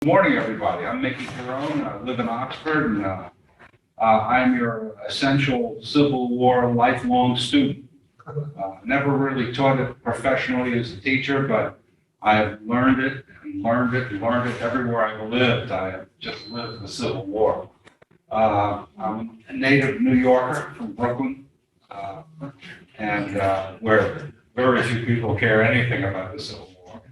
Good morning, everybody. I'm Mickey Terrone. I live in Oxford, and I'm your essential Civil War lifelong student. Never really taught it professionally as a teacher, but I've learned it and learned it and learned it everywhere I've lived. I have just lived the Civil War. I'm a native New Yorker from Brooklyn, and where very few people care anything about the Civil War.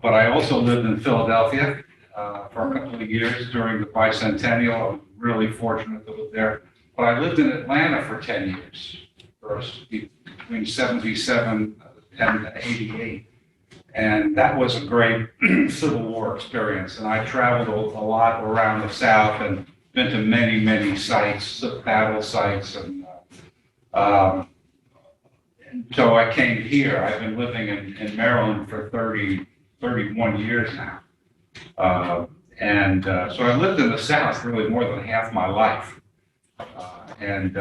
But I also lived in Philadelphia for a couple of years during the bicentennial. I was really fortunate to live there. But I lived in Atlanta for 10 years, first between 77 and 88. And that was a great Civil War experience. And I traveled a lot around the South and been to many, many sites, battle sites. And so I came here. I've been living in Maryland for 31 years now. So I lived in the South really more than half my life. And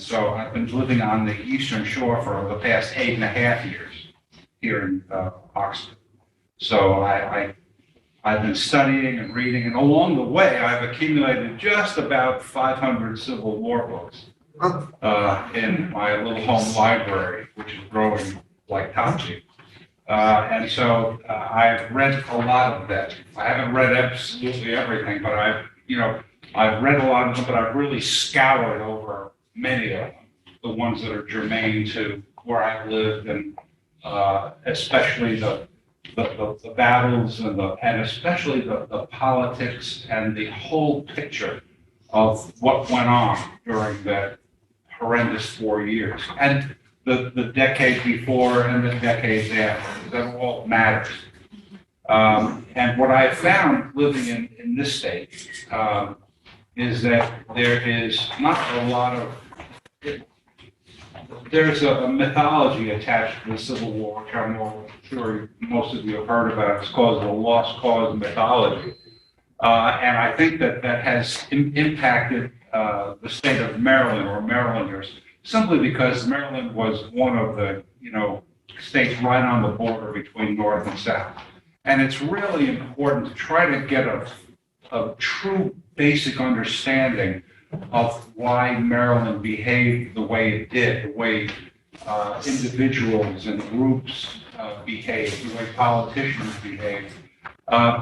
so I've been living on the Eastern Shore for the past 8.5 years here in Oxford. So I've been studying and reading, and along the way, I've accumulated just about 500 Civil War books in my little home library, which is growing like topsy. And so I've read a lot of that. I haven't read absolutely everything, but I've read a lot of them, but I've really scoured over many of them, the ones that are germane to where I lived, and especially the battles and especially the politics and the whole picture of what went on during that horrendous 4 years. And the decade before and the decades after, that all matters. And what I found living in this state is that there is not a lot of, there's a mythology attached to the Civil War, which I'm sure most of you have heard about. It's called the lost cause mythology. And I think that has impacted the state of Maryland or Marylanders, simply because Maryland was one of the, states right on the border between North and South. And it's really important to try to get a true basic understanding of why Maryland behaved the way it did, the way individuals and groups behaved, the way politicians behaved.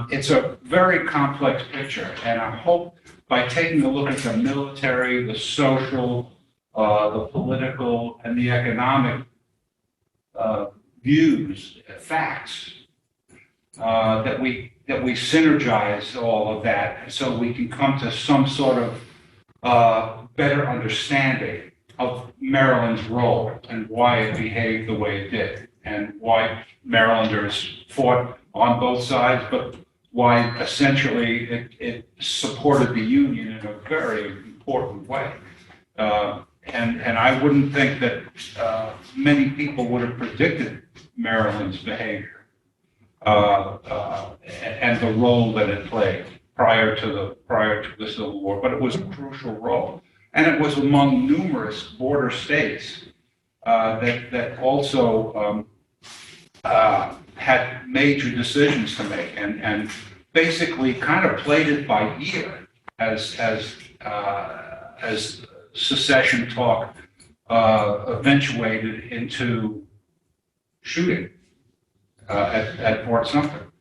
It's a very complex picture, and I hope by taking a look at the military, the social, the political, and the economic views, facts, that we synergize all of that so we can come to some sort of better understanding of Maryland's role and why it behaved the way it did, and why Marylanders fought on both sides, but why essentially it supported the Union in a very important way. And I wouldn't think that many people would have predicted Maryland's behavior and the role that it played prior to the Civil War, but it was a crucial role, and it was among numerous border states that also had major decisions to make, and basically kind of played it by ear as secession talk eventuated into shooting at Fort Sumter,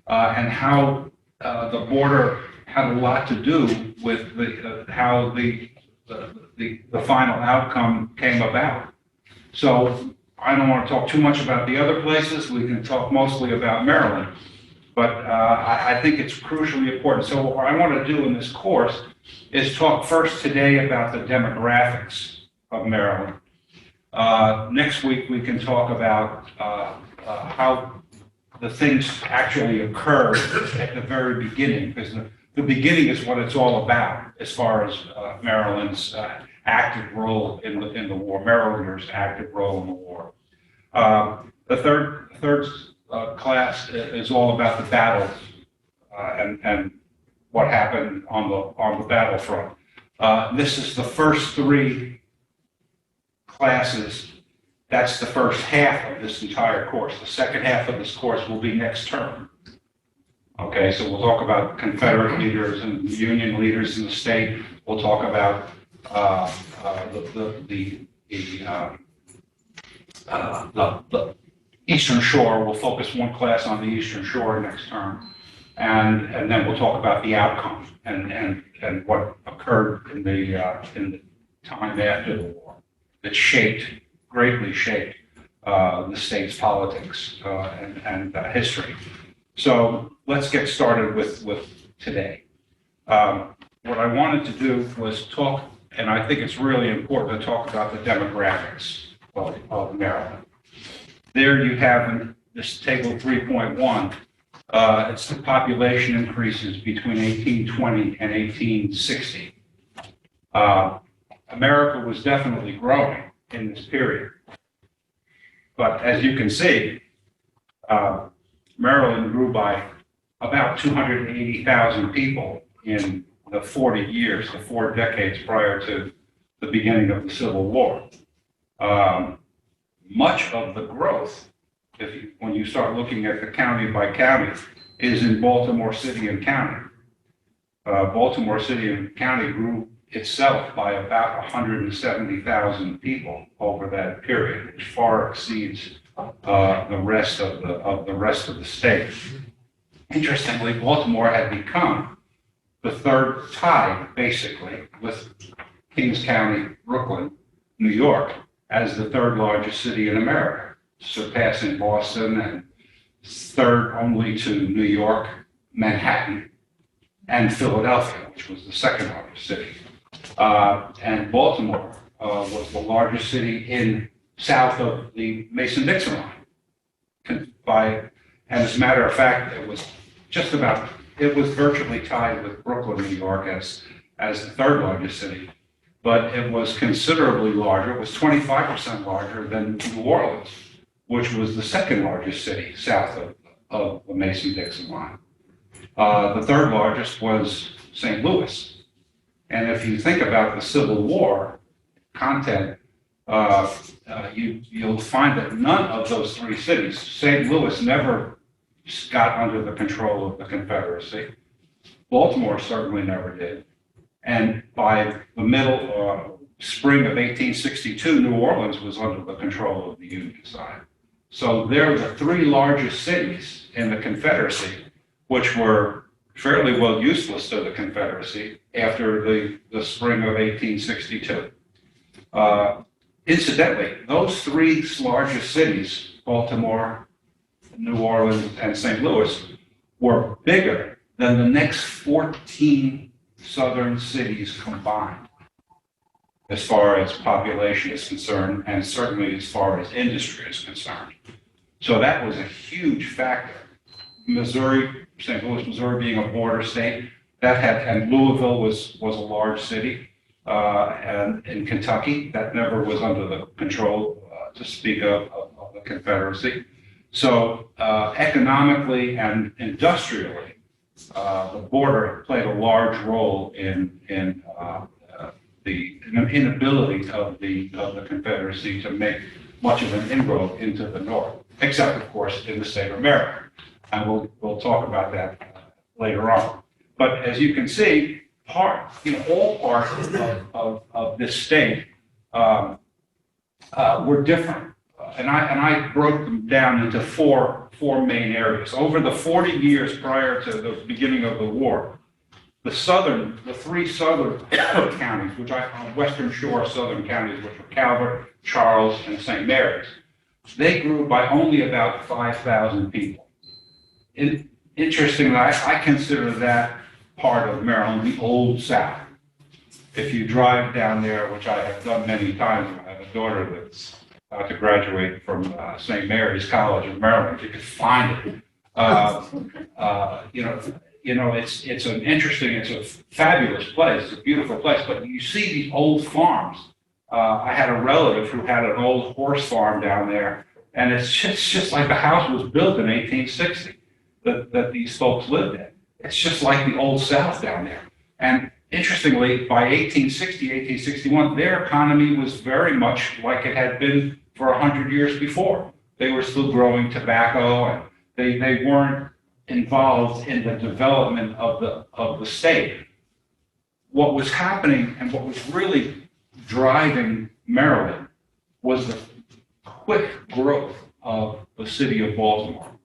and how the border had a lot to do with how the final outcome came about. So I don't want to talk too much about the other places. We can talk mostly about Maryland, but I think it's crucially important. So what I want to do in this course is talk first today about the demographics of Maryland. Next week we can talk about how the things actually occurred at the very beginning, because the beginning is what it's all about as far as Maryland's active role in the war, Marylanders' active role in the war. The third class is all about the battles and what happened on the battlefront. This is the first three classes. That's the first half of this entire course. The second half of this course will be next term. Okay, so we'll talk about Confederate leaders and Union leaders in the state. We'll talk about the Eastern Shore. We'll focus one class on the Eastern Shore next term, and then we'll talk about the outcome and what occurred in the time after the war that greatly shaped the state's politics and history. So let's get started with today. What I wanted to do was talk, and I think it's really important to talk about the demographics of Maryland. There you have in this table 3.1, it's the population increases between 1820 and 1860. America was definitely growing in this period. But as you can see, Maryland grew by about 280,000 people in the 40 years, the 4 decades prior to the beginning of the Civil War. Much of the growth, when you start looking at the county by county, is in Baltimore City and County. Baltimore City and County grew itself by about 170,000 people over that period, which far exceeds the rest of the state. Interestingly, Baltimore had become the third, tied basically with Kings County, Brooklyn, New York, as the third largest city in America, surpassing Boston and third only to New York, Manhattan, and Philadelphia, which was the second largest city. And Baltimore was the largest city south of the Mason-Dixon line. And as a matter of fact, it was virtually tied with Brooklyn, New York as the third largest city, but it was considerably larger. It was 25% larger than New Orleans, which was the second largest city south of the Mason-Dixon line. The third largest was St. Louis. And if you think about the Civil War content, you'll find that none of those 3 cities, St. Louis never got under the control of the Confederacy. Baltimore certainly never did. And by the spring of 1862, New Orleans was under the control of the Union side. So they're the 3 largest cities in the Confederacy, which were fairly well useless to the Confederacy after the spring of 1862. Incidentally, those 3 largest cities, Baltimore, New Orleans, and St. Louis, were bigger than the next 14 southern cities combined, as far as population is concerned, and certainly as far as industry is concerned. So that was a huge factor. Missouri, St. Louis, Missouri being a border state, and Louisville was a large city, and in Kentucky, that never was under the control, to speak of the Confederacy. So economically and industrially, the border played a large role in the inability of the Confederacy to make much of an inroad into the North, except of course in the state of Maryland. And we'll talk about that later on. But as you can see, all parts of this state were different. And I broke them down into four main areas. Over the 40 years prior to the beginning of the war, the 3 southern counties, Western Shore southern counties, which were Calvert, Charles, and St. Mary's, they grew by only about 5,000 people. Interestingly, I consider that part of Maryland the Old South. If you drive down there, which I have done many times, I have a daughter that's about to graduate from St. Mary's College of Maryland, you can find it. It's a fabulous place. It's a beautiful place, but you see these old farms. I had a relative who had an old horse farm down there, and it's just like the house was built in 1860 that these folks lived in. It's just like the Old South down there. And interestingly, by 1860, 1861, their economy was very much like it had been for 100 years before. They were still growing tobacco, and they weren't involved in the development of the state. What was happening and what was really driving Maryland was the quick growth of the city of Baltimore,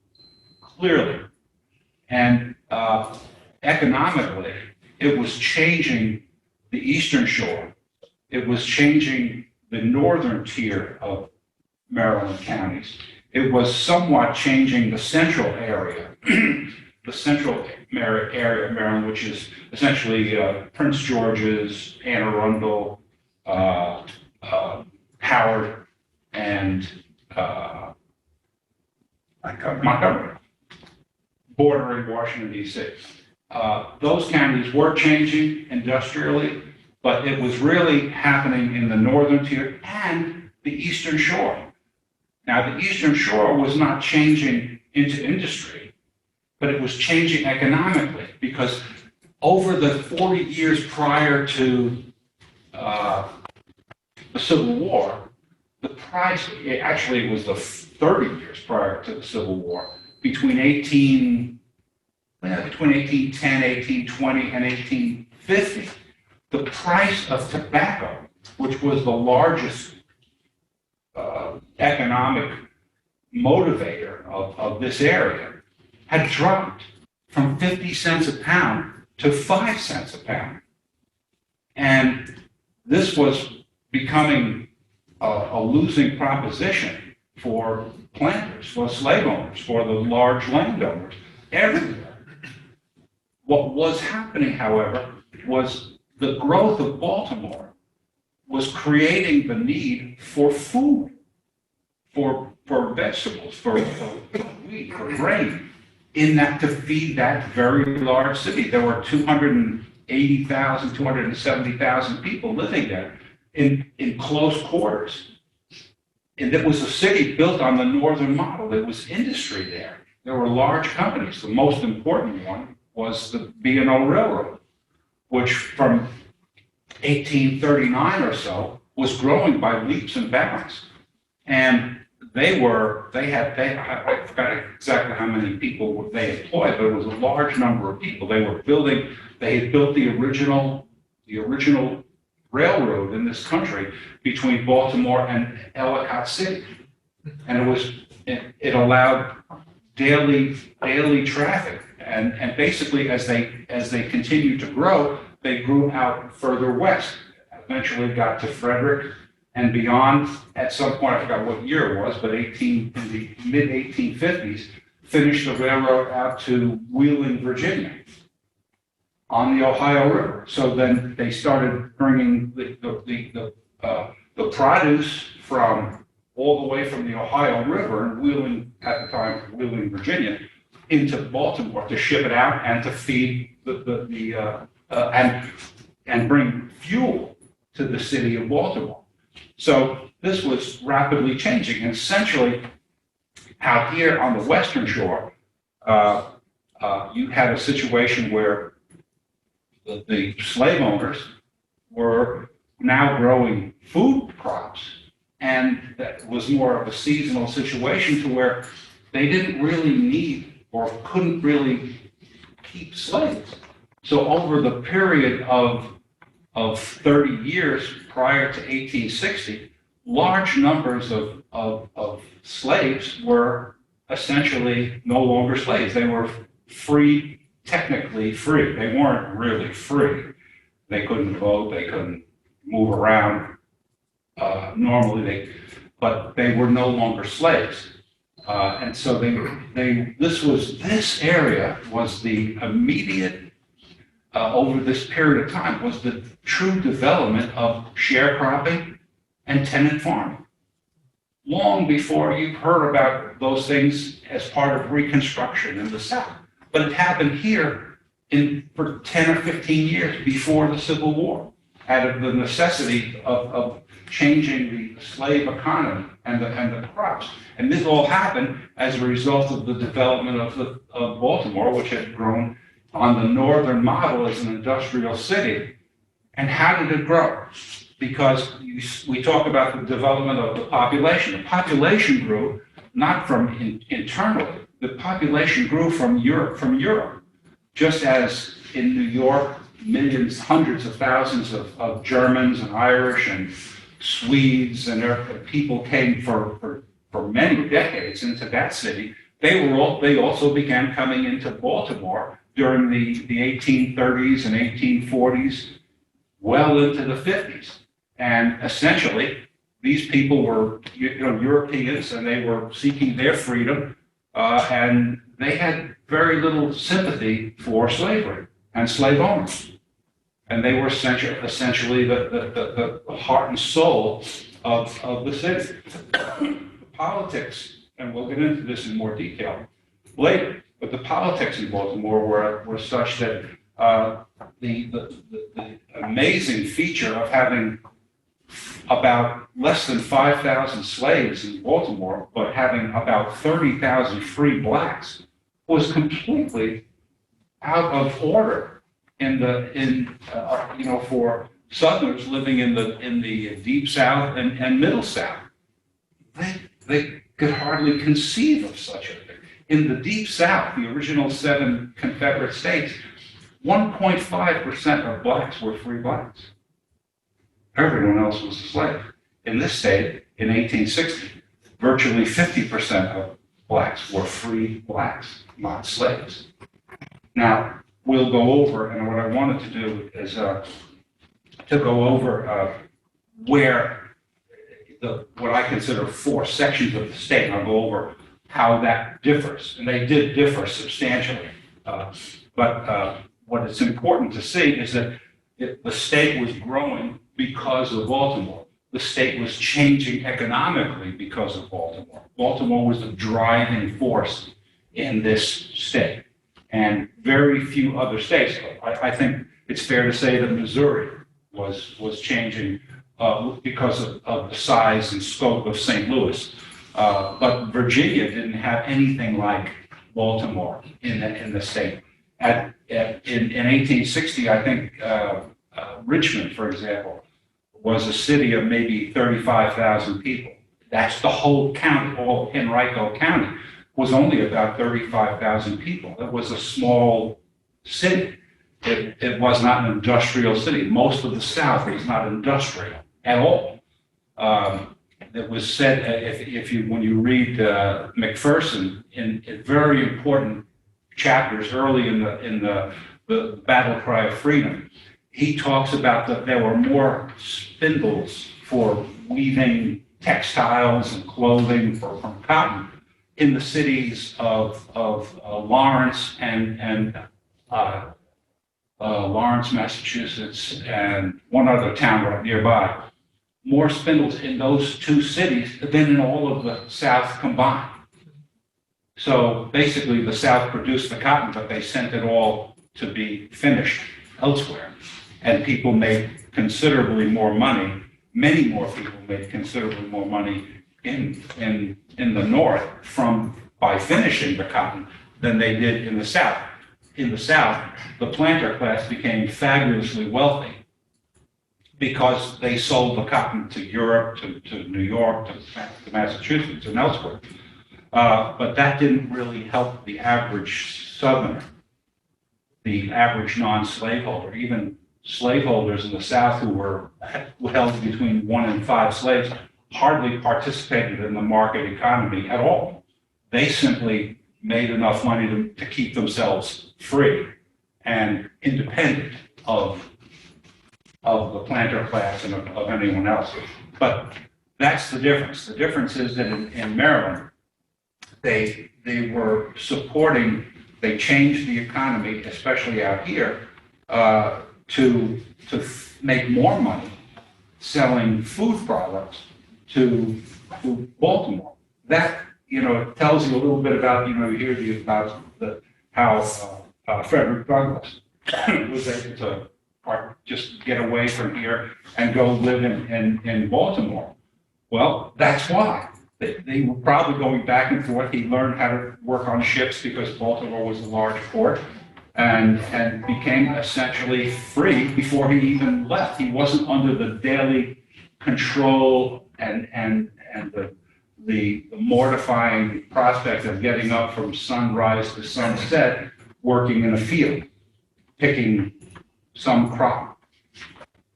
clearly. And economically, it was changing the Eastern Shore. It was changing the northern tier of Maryland counties. It was somewhat changing the central area, the central area of Maryland, which is essentially Prince George's, Anne Arundel, Howard, and Montgomery, bordering Washington, D.C. Those counties were changing industrially, but it was really happening in the northern tier and the Eastern Shore. Now, the Eastern Shore was not changing into industry, but it was changing economically because over the 40 years prior to the Civil War, the price, actually it was the 30 years prior to the Civil War, between 1810, 1820, and 1850, the price of tobacco, which was the largest economic motivator of this area, had dropped from 50 cents a pound to 5 cents a pound. And this was becoming a losing proposition for planters, for slave owners, for the large landowners, everywhere. What was happening, however, was the growth of Baltimore was creating the need for food, for vegetables, for wheat, for grain, in that to feed that very large city. There were 280,000, 270,000 people living there in close quarters. And it was a city built on the northern model. There was industry there. There were large companies. The most important one was the B&O Railroad, which from 1839 or so was growing by leaps and bounds. And I forgot exactly how many people they employed, but it was a large number of people. They had built the original railroad in this country between Baltimore and Ellicott City. And it allowed daily traffic. And basically as they continued to grow, they grew out further west, eventually got to Frederick and beyond. At some point, I forgot what year it was, but in the mid-1850s, finished the railroad out to Wheeling, Virginia, on the Ohio River. So then they started bringing the produce from all the way from the Ohio River and Wheeling, at the time, Wheeling, Virginia, into Baltimore to ship it out and to feed and bring fuel to the city of Baltimore. So this was rapidly changing. And essentially, out here on the Western Shore, you had a situation where the slave owners were now growing food crops, and that was more of a seasonal situation to where they didn't really need or couldn't really keep slaves. So over the period of 30 years prior to 1860, large numbers of slaves were essentially no longer slaves. They were free, technically free. They weren't really free. They couldn't vote, they couldn't move around normally, but they were no longer slaves. And so this area was the immediate, over this period of time, was the true development of sharecropping and tenant farming. Long before you've heard about those things as part of Reconstruction in the South. But it happened here for 10 or 15 years before the Civil War, out of the necessity of changing the slave economy and the crops. And this all happened as a result of the development of Baltimore, which had grown on the northern model as an industrial city. And how did it grow? Because we talk about the development of the population. The population grew not from internally, the population grew from Europe, just as in New York, millions, hundreds of thousands of Germans and Irish and Swedes and people came for many decades into that city. They also began coming into Baltimore during the 1830s and 1840s, well into the 50s. And essentially, these people were Europeans, and they were seeking their freedom, and they had very little sympathy for slavery and slave owners. And they were essentially the heart and soul of the city. The politics, and we'll get into this in more detail later, but the politics in Baltimore were such that the amazing feature of having about less than 5,000 slaves in Baltimore, but having about 30,000 free blacks, was completely out of order for Southerners living in the deep South and middle South. They could hardly conceive of such a thing. In the deep South, the original 7 Confederate states, 1.5% of blacks were free blacks. Everyone else was a slave. In this state, in 1860, virtually 50% of blacks were free blacks, not slaves. Now, we'll go over, and what I wanted to do is to go over what I consider 4 sections of the state, and I'll go over how that differs. And they did differ substantially. But what is important to see is that the state was growing because of Baltimore. The state was changing economically because of Baltimore. Baltimore was the driving force in this state. And very few other states, I think it's fair to say that Missouri was changing because of the size and scope of St. Louis. But Virginia didn't have anything like Baltimore in the state. In 1860, I think Richmond, for example, was a city of maybe 35,000 people. That's the whole county, all Henrico County was only about 35,000 people. It was a small city. It was not an industrial city. Most of the South was not industrial at all. It was said, when you read McPherson in very important chapters early in the Battle Cry of Freedom, he talks about that there were more spindles for weaving textiles and clothing from cotton in the cities of Lawrence and Lawrence, Massachusetts, and one other town right nearby. More spindles in those 2 cities than in all of the South combined. So basically, the South produced the cotton, but they sent it all to be finished elsewhere. And people made considerably more money. Many more people made considerably more money in the North by finishing the cotton than they did in the South. In the South, the planter class became fabulously wealthy because they sold the cotton to Europe, to New York, to Massachusetts, and elsewhere. But that didn't really help the average Southerner, the average non-slaveholder. Even slaveholders in the South who held between 1 and 5 slaves hardly participated in the market economy at all. They simply made enough money to keep themselves free and independent of the planter class and of anyone else. But that's the difference. The difference is that in Maryland, they were supporting, they changed the economy, especially out here, to make more money selling food products to Baltimore. That, tells you a little bit about, you hear about how Frederick Douglass was able to just get away from here and go live in Baltimore. Well, that's why. They were probably going back and forth. He learned how to work on ships because Baltimore was a large port, and became essentially free before he even left. He wasn't under the daily control and the mortifying prospect of getting up from sunrise to sunset, working in a field, picking some crop.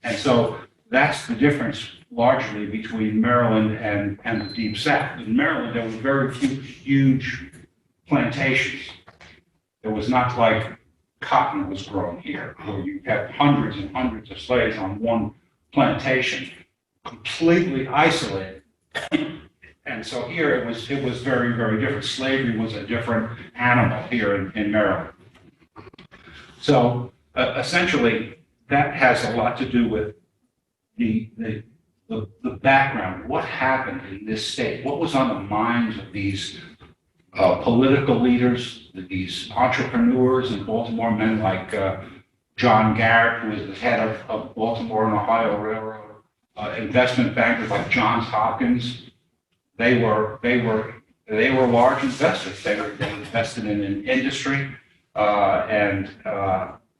And so that's the difference largely between Maryland and the Deep South. In Maryland, there were very few huge plantations. It was not like cotton was grown here, where you had hundreds and hundreds of slaves on one plantation, completely isolated. And so here it was very, very different. Slavery was a different animal here in Maryland. So essentially, that has a lot to do with the background. What happened in this state? What was on the minds of these political leaders, these entrepreneurs in Baltimore, men like John Garrett, who was the head of Baltimore and Ohio Railroad, investment bankers like Johns Hopkins. They were large investors. They were invested in an industry and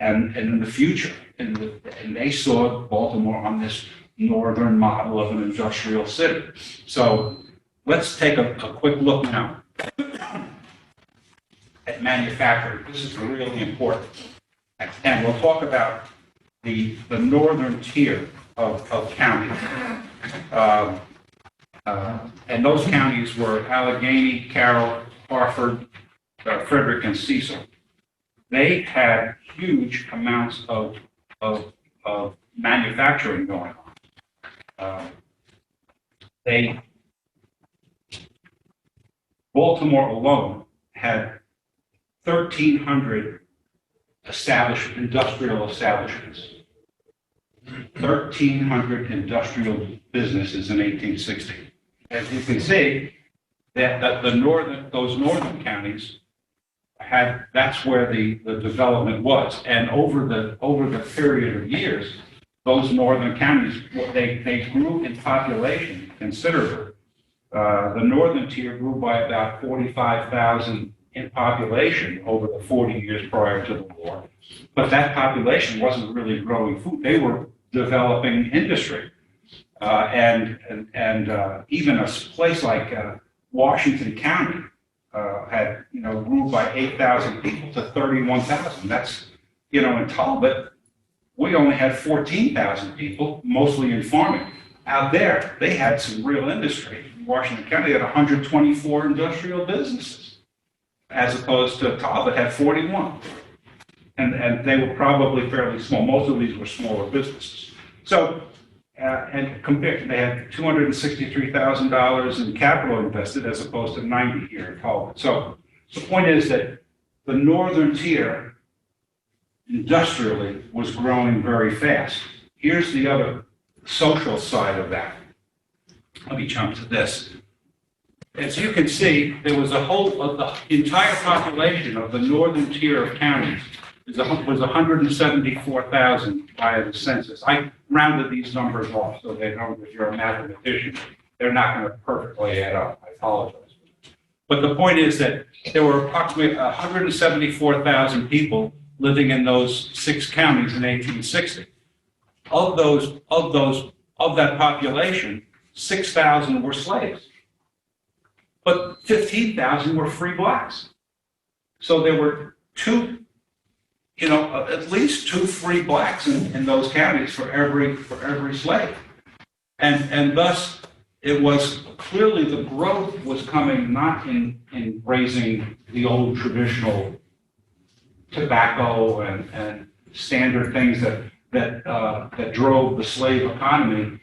in the future. And they saw Baltimore on this northern model of an industrial city. So let's take a quick look now at manufacturing. This is really important. And we'll talk about the northern tier of counties. And those counties were Allegheny, Carroll, Harford, Frederick, and Cecil. They had huge amounts of manufacturing going on. Baltimore alone had 1,300 industrial establishments. 1,300 industrial businesses in 1860. As you can see, that those northern counties that's where the development was. And over the period of years, those northern counties, they grew in population considerably. The northern tier grew by about 45,000 in population over the 40 years prior to the war. But that population wasn't really growing food. They were developing industry. And even a place like Washington County had, grew by 8,000 people to 31,000. That's, in Talbot, we only had 14,000 people, mostly in farming. Out there, they had some real industry. In Washington County had 124 industrial businesses, as opposed to Talbot had 41. And they were probably fairly small. Most of these were smaller businesses. So, and compared, they had $263,000 in capital invested as opposed to 90 here in Talbot. So the point is that the northern tier industrially was growing very fast. Here's the other social side of that. Let me jump to this. As you can see, there was the entire population of the northern tier of counties was 174,000 by the census. I rounded these numbers off so they know that you're a mathematician. They're not going to perfectly add up. I apologize. But the point is that there were approximately 174,000 people living in those 6 counties in 1860. Of that population, 6,000 were slaves, but 15,000 were free blacks. So there were at least 2 free blacks in those counties for every slave. And thus it was clearly the growth was coming not in raising the old traditional tobacco and standard things that drove the slave economy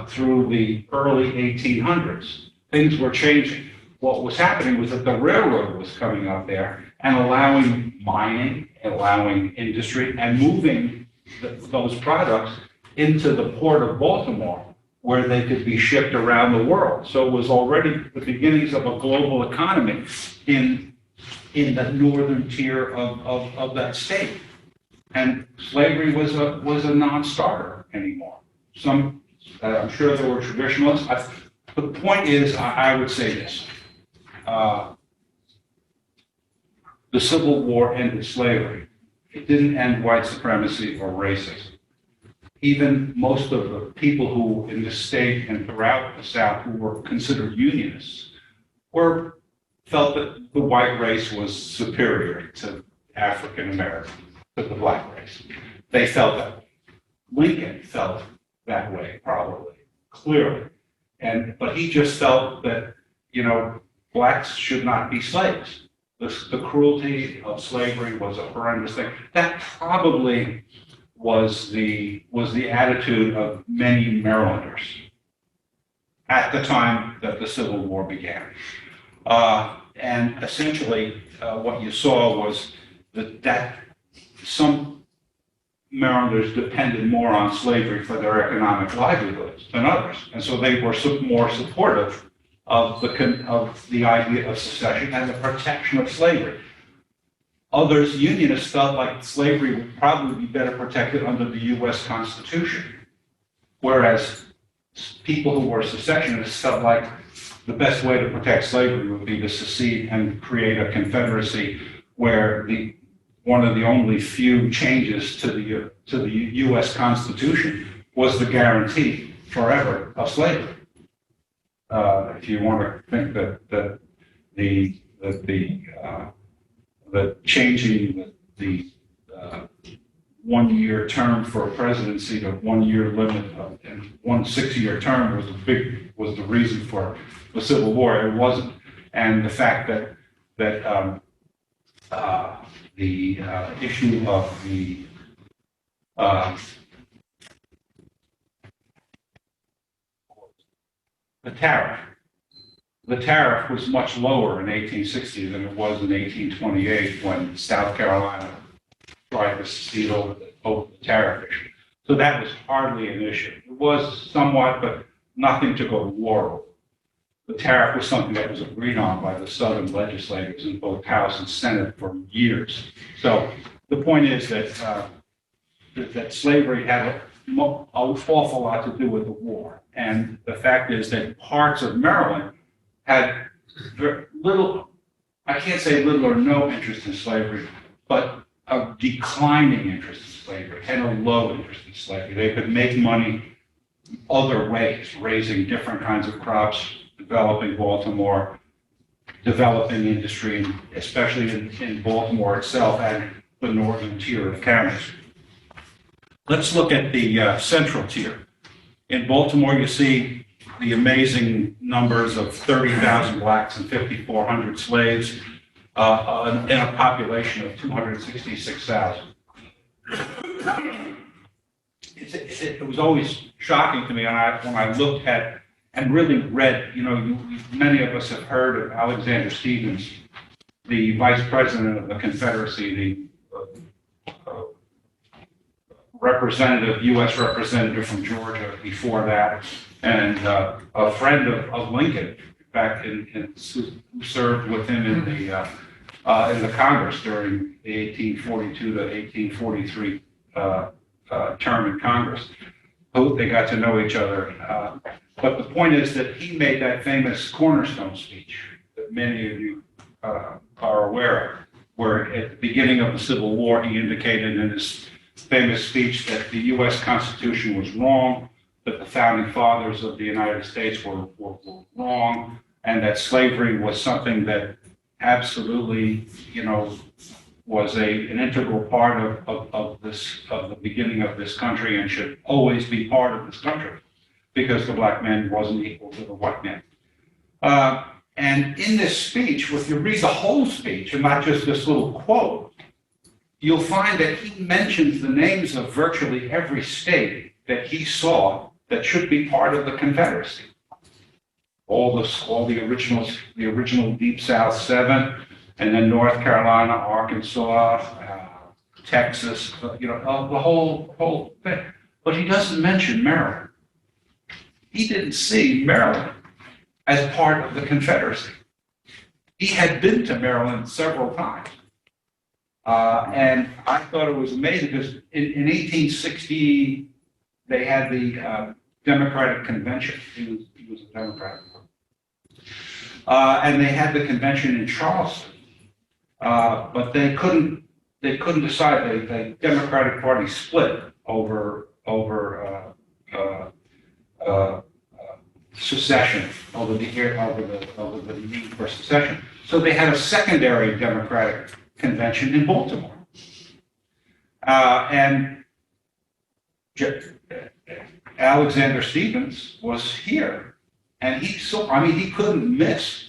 through the early 1800s. Things were changing. What was happening was that the railroad was coming up there and allowing mining, allowing industry, and moving those products into the port of Baltimore, where they could be shipped around the world. So it was already the beginnings of a global economy in the northern tier of that state. And slavery was a non-starter anymore. I'm sure there were traditionalists. But the point is, I would say this. The Civil War ended slavery. It didn't end white supremacy or racism. even most of the people who in the state and throughout the South who were considered unionists felt that the white race was superior to African American, to the black race. They felt that. Lincoln felt that way, probably, clearly. But he just felt that, blacks should not be slaves. The cruelty of slavery was a horrendous thing. That probably was the attitude of many Marylanders at the time that the Civil War began. And essentially, what you saw was that some Marylanders depended more on slavery for their economic livelihoods than others, and so they were more supportive of the idea of secession and the protection of slavery. Others, unionists, felt like slavery would probably be better protected under the U.S. Constitution, whereas people who were secessionists felt like the best way to protect slavery would be to secede and create a confederacy where one of the only few changes to the U.S. Constitution was the guarantee forever of slavery. If you want to think that the changing the 1 year term for a presidency to 1 year limit and 1 6-year term was the reason for the Civil War. It wasn't, and the fact that the issue of the tariff. The tariff was much lower in 1860 than it was in 1828 when South Carolina tried to secede over the tariff issue. So that was hardly an issue. It was somewhat, but nothing to go to war over. The tariff was something that was agreed on by the Southern legislators in both House and Senate for years. So the point is that slavery had an awful lot to do with the war. And the fact is that parts of Maryland had very little, I can't say little or no interest in slavery, but a declining interest in slavery and a low interest in slavery. They could make money other ways, raising different kinds of crops, developing Baltimore, developing industry, especially in Baltimore itself and the northern tier of counties. Let's look at the central tier. In Baltimore, you see the amazing numbers of 30,000 blacks and 5,400 slaves in a population of 266,000. It was always shocking to me when I looked at and really read, many of us have heard of Alexander Stephens, the vice president of the Confederacy, the representative, U.S. representative from Georgia before that, and a friend of Lincoln, back who served with him in the Congress during the 1842 to 1843 term in Congress. They got to know each other. But the point is that he made that famous cornerstone speech that many of you are aware of, where at the beginning of the Civil War, he indicated in his famous speech that the U.S. Constitution was wrong, that the founding fathers of the United States were wrong, and that slavery was something that absolutely, was an integral part of the beginning of this country and should always be part of this country, because the black man wasn't equal to the white man. And in this speech, if you read the whole speech and not just this little quote, you'll find that he mentions the names of virtually every state that he saw that should be part of the Confederacy. All the original Deep South 7, and then North Carolina, Arkansas, Texas, the whole thing. But he doesn't mention Maryland. He didn't see Maryland as part of the Confederacy. He had been to Maryland several times. And I thought it was amazing because in 1860, they had the Democratic Convention. He was a Democrat. And they had the convention in Charleston. But they couldn't decide. The Democratic Party split over over secession, over the need for secession. So they had a secondary Democratic convention in Baltimore. And Alexander Stephens was here. And he saw, I mean, he couldn't miss.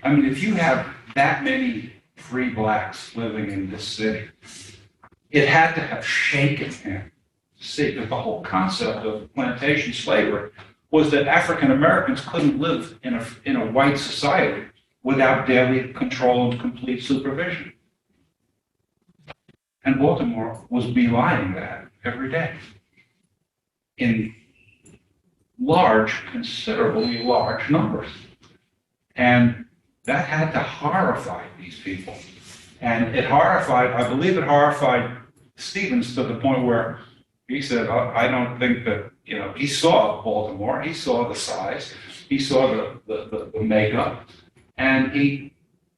I mean, if you have that many free blacks living in this city, it had to have shaken him to see that the whole concept of plantation slavery was that African Americans couldn't live in a white society without daily control and complete supervision. And Baltimore was belying that every day in large, considerably large numbers. And that had to horrify these people. And it horrified, I believe it horrified Stephens to the point where he said, I don't think that, you know, he saw Baltimore, he saw the size, he saw the makeup, and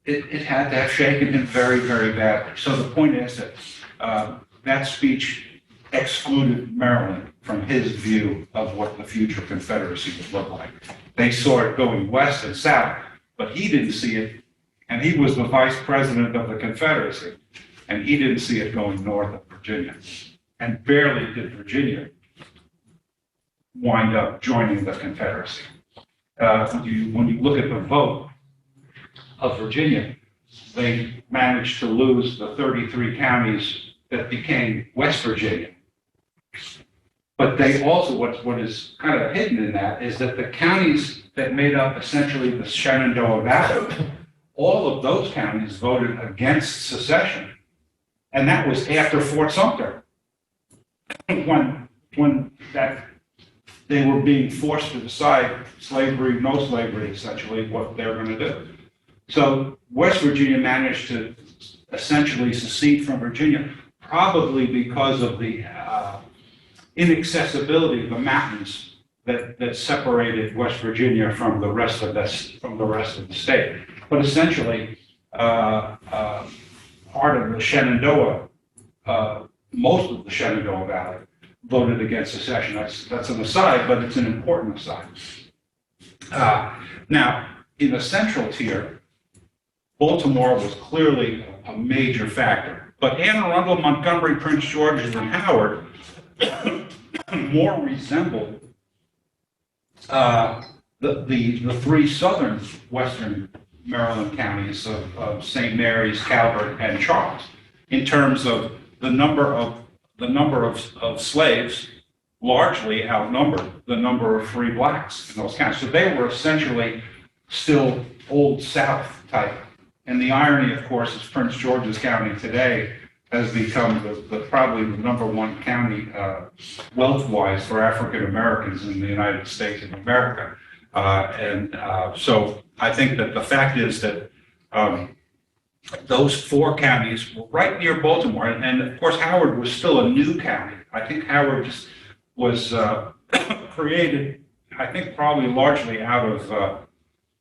it had to have shaken him very, very badly. So the point is that that speech excluded Maryland from his view of what the future Confederacy would look like. They saw it going west and south, but he didn't see it, and he was the vice president of the Confederacy, and he didn't see it going north of Virginia. And barely did Virginia wind up joining the Confederacy. When you look at the vote of Virginia, they managed to lose the 33 counties that became West Virginia. But they also, what is kind of hidden in that is that the counties that made up essentially the Shenandoah Valley, all of those counties voted against secession. And that was after Fort Sumter. When that they were being forced to decide slavery, no slavery, essentially, what they're going to do. So West Virginia managed to essentially secede from Virginia, probably because of the inaccessibility of the mountains that separated West Virginia from the rest of the state. But essentially, part of the Shenandoah, most of the Shenandoah Valley voted against secession. That's an aside, but it's an important aside. Now, in the central tier, Baltimore was clearly a major factor, but Anne Arundel, Montgomery, Prince George's, and Howard more resembled the three southern western Maryland counties of St. Mary's, Calvert, and Charles, in terms of the number of slaves largely outnumbered the number of free blacks in those counties. So they were essentially still Old South type. And the irony, of course, is Prince George's County today has become probably the number one county wealth-wise for African Americans in the United States of America. So I think that the fact is that those four counties were right near Baltimore, and of course Howard was still a new county. I think Howard just was created, I think probably largely out of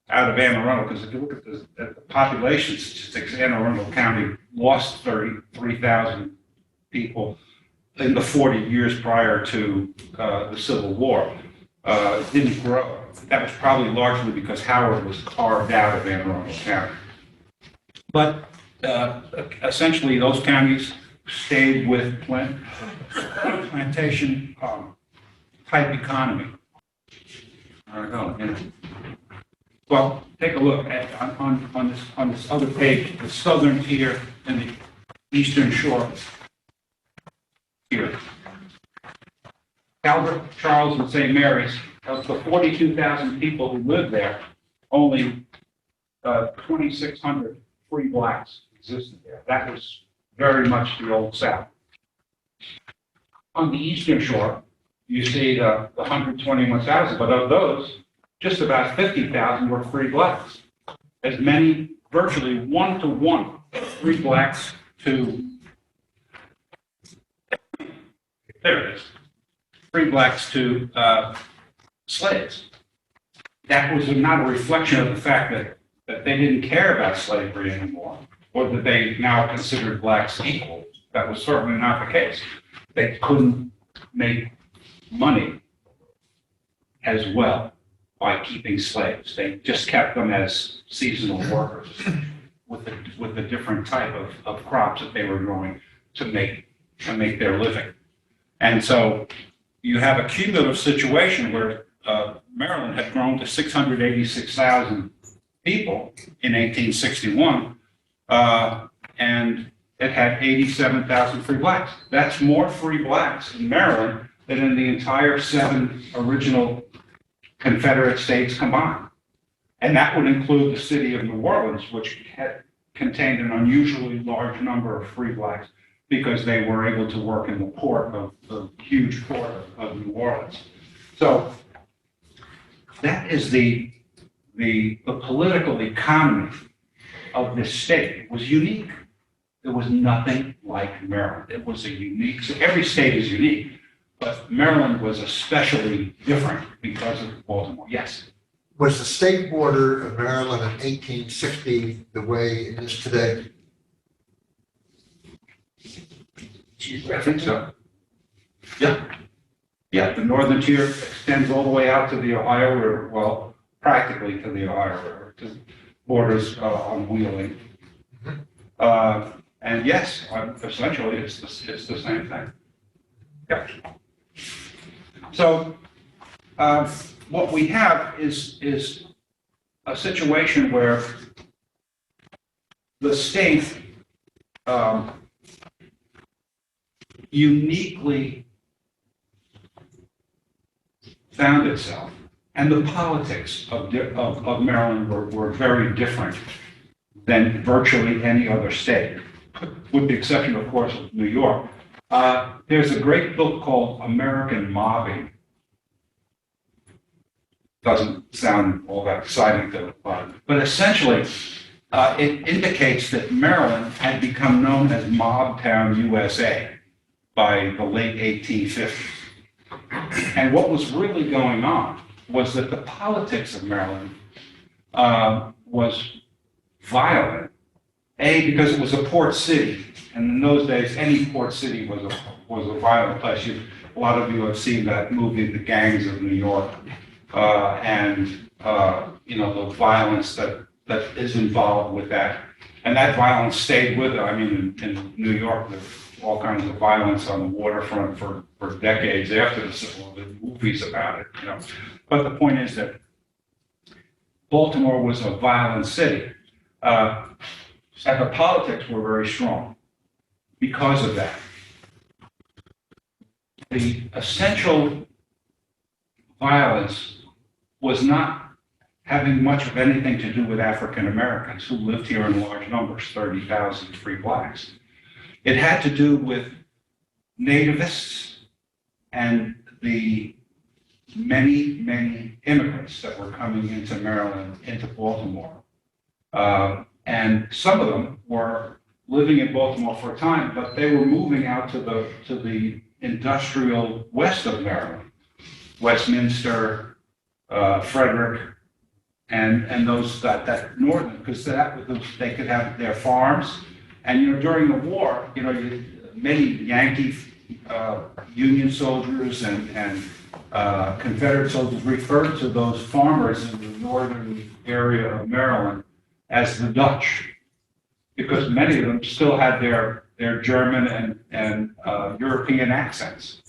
Anne Arundel, because if you look at the population statistics, Anne Arundel County lost 33,000 people in the 40 years prior to the Civil War. It didn't grow. That was probably largely because Howard was carved out of Anne Arundel County. But essentially, those counties stayed with plantation type economy. There we go. And, well, take a look at on this other page, the southern tier and the eastern shore tier. Calvert, Charles, and St. Mary's, of the 42,000 people who lived there, only 2,600 free blacks existed there. That was very much the Old South. On the eastern shore, you see the 121,000, but of those, just about 50,000 were free blacks. As many, virtually 1-to-1, free blacks to, there it is, free blacks to slaves. That was not a reflection of the fact that they didn't care about slavery anymore, or that they now considered blacks equal. That was certainly not the case. They couldn't make money as well by keeping slaves. They just kept them as seasonal workers with a different type of crops that they were growing to make their living. And so you have a cumulative situation where Maryland had grown to 686,000 people in 1861, and it had 87,000 free blacks. That's more free blacks in Maryland than in the entire 7 original Confederate states combined. And that would include the city of New Orleans, which had contained an unusually large number of free blacks because they were able to work in the port of the huge port of New Orleans. So that is the political economy of this state. It was unique. There was nothing like Maryland. It was a unique, so every state is unique, but Maryland was especially different because of Baltimore. Yes? Was the state border of Maryland in 1860 the way it is today? I think so. Yeah. Yeah, the northern tier extends all the way out to the Ohio River, well, practically to the Ohio River, to borders on Wheeling. And yes, essentially it's the same thing. Yeah. So what we have is a situation where the state uniquely found itself, and the politics of Maryland were very different than virtually any other state, with the exception, of course, of New York. There's a great book called American Mobbing. Doesn't sound all that exciting to but essentially it indicates that Maryland had become known as Mob Town, USA by the late 1850s. And what was really going on was that the politics of Maryland was violent. Because it was a port city, and in those days, any port city was a violent place. A lot of you have seen that movie, The Gangs of New York, and the violence that is involved with that. And that violence stayed with it. I mean, in New York, there's all kinds of violence on the waterfront for decades after the Civil War. There were movies about it, But the point is that Baltimore was a violent city. And the politics were very strong because of that. The essential violence was not having much of anything to do with African Americans who lived here in large numbers, 30,000 free blacks. It had to do with nativists and the many, many immigrants that were coming into Maryland, into Baltimore. And some of them were living in Baltimore for a time, but they were moving out to the industrial west of Maryland, Westminster, Frederick, and those that northern, because they could have their farms. And during the war, many Yankee Union soldiers and Confederate soldiers referred to those farmers in the northern area of Maryland as the Dutch, because many of them still had their German and European accents.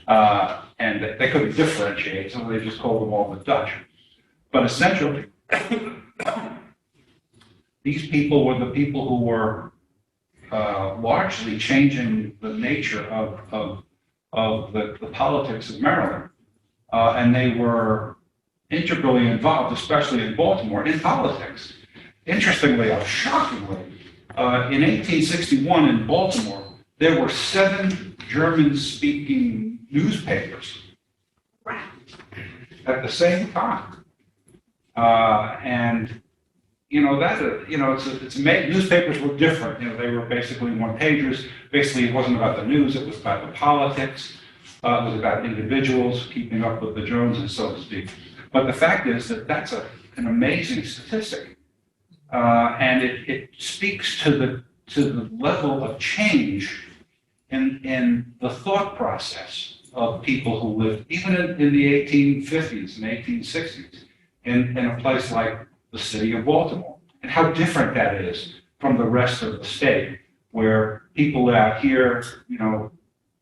And they couldn't differentiate, so they just called them all the Dutch. But essentially, these people were the people who were largely changing the nature of the politics of Maryland. And they were integrally involved, especially in Baltimore, in politics. Interestingly, shockingly, in 1861 in Baltimore, there were 7 German-speaking newspapers at the same time. It's amazing. Newspapers were different. They were basically one-pagers. Basically, it wasn't about the news, it was about the politics. It was about individuals keeping up with the Joneses, so to speak. But the fact is that that's an amazing statistic. And it speaks to the level of change in the thought process of people who lived even in the 1850s and 1860s in a place like the city of Baltimore, and how different that is from the rest of the state, where people out here, you know,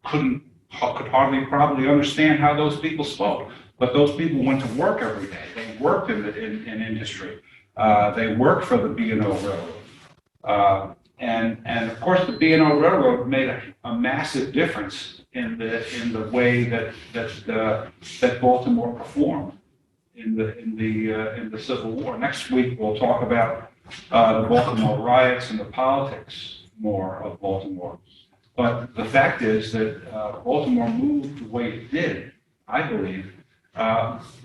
could hardly probably understand how those people spoke. But those people went to work every day. They worked in industry. They worked for the B&O Railroad. And of course, the B&O Railroad made a massive difference in the way that Baltimore performed in the Civil War. Next week, we'll talk about the Baltimore riots and the politics more of Baltimore. But the fact is that Baltimore moved the way it did, I believe,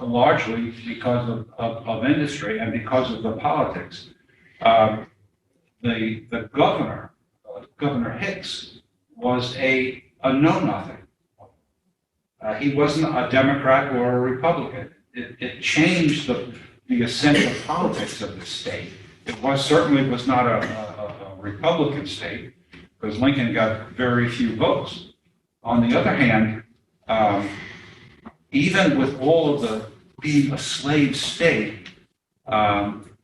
largely because of industry and because of the politics. The governor, Governor Hicks, was a know-nothing. He wasn't a Democrat or a Republican. It changed the essential politics of the state. It certainly was not a Republican state, because Lincoln got very few votes. On the other hand, even with all of the being a slave state,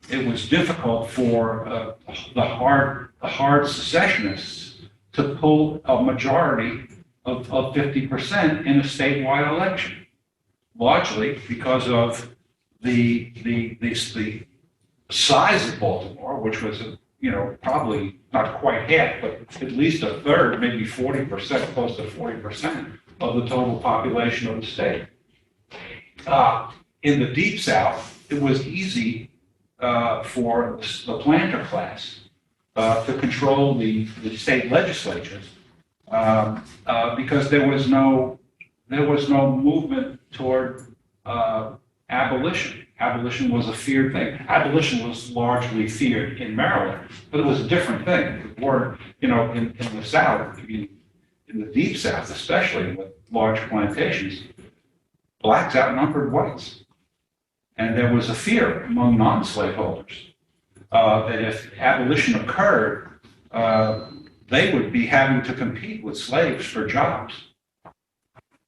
it was difficult for the hard secessionists to pull a majority of 50% in a statewide election, largely because of the size of Baltimore, which was, probably not quite half, but at least a third, maybe 40%, close to 40% of the total population of the state. In the Deep South, it was easy for the planter class to control the state legislatures because there was no movement toward abolition. Abolition was a feared thing. Abolition was largely feared in Maryland, but it was a different thing. Or, in the South, in the Deep South, especially with large plantations, blacks outnumbered whites. And there was a fear among non-slaveholders that if abolition occurred, they would be having to compete with slaves for jobs.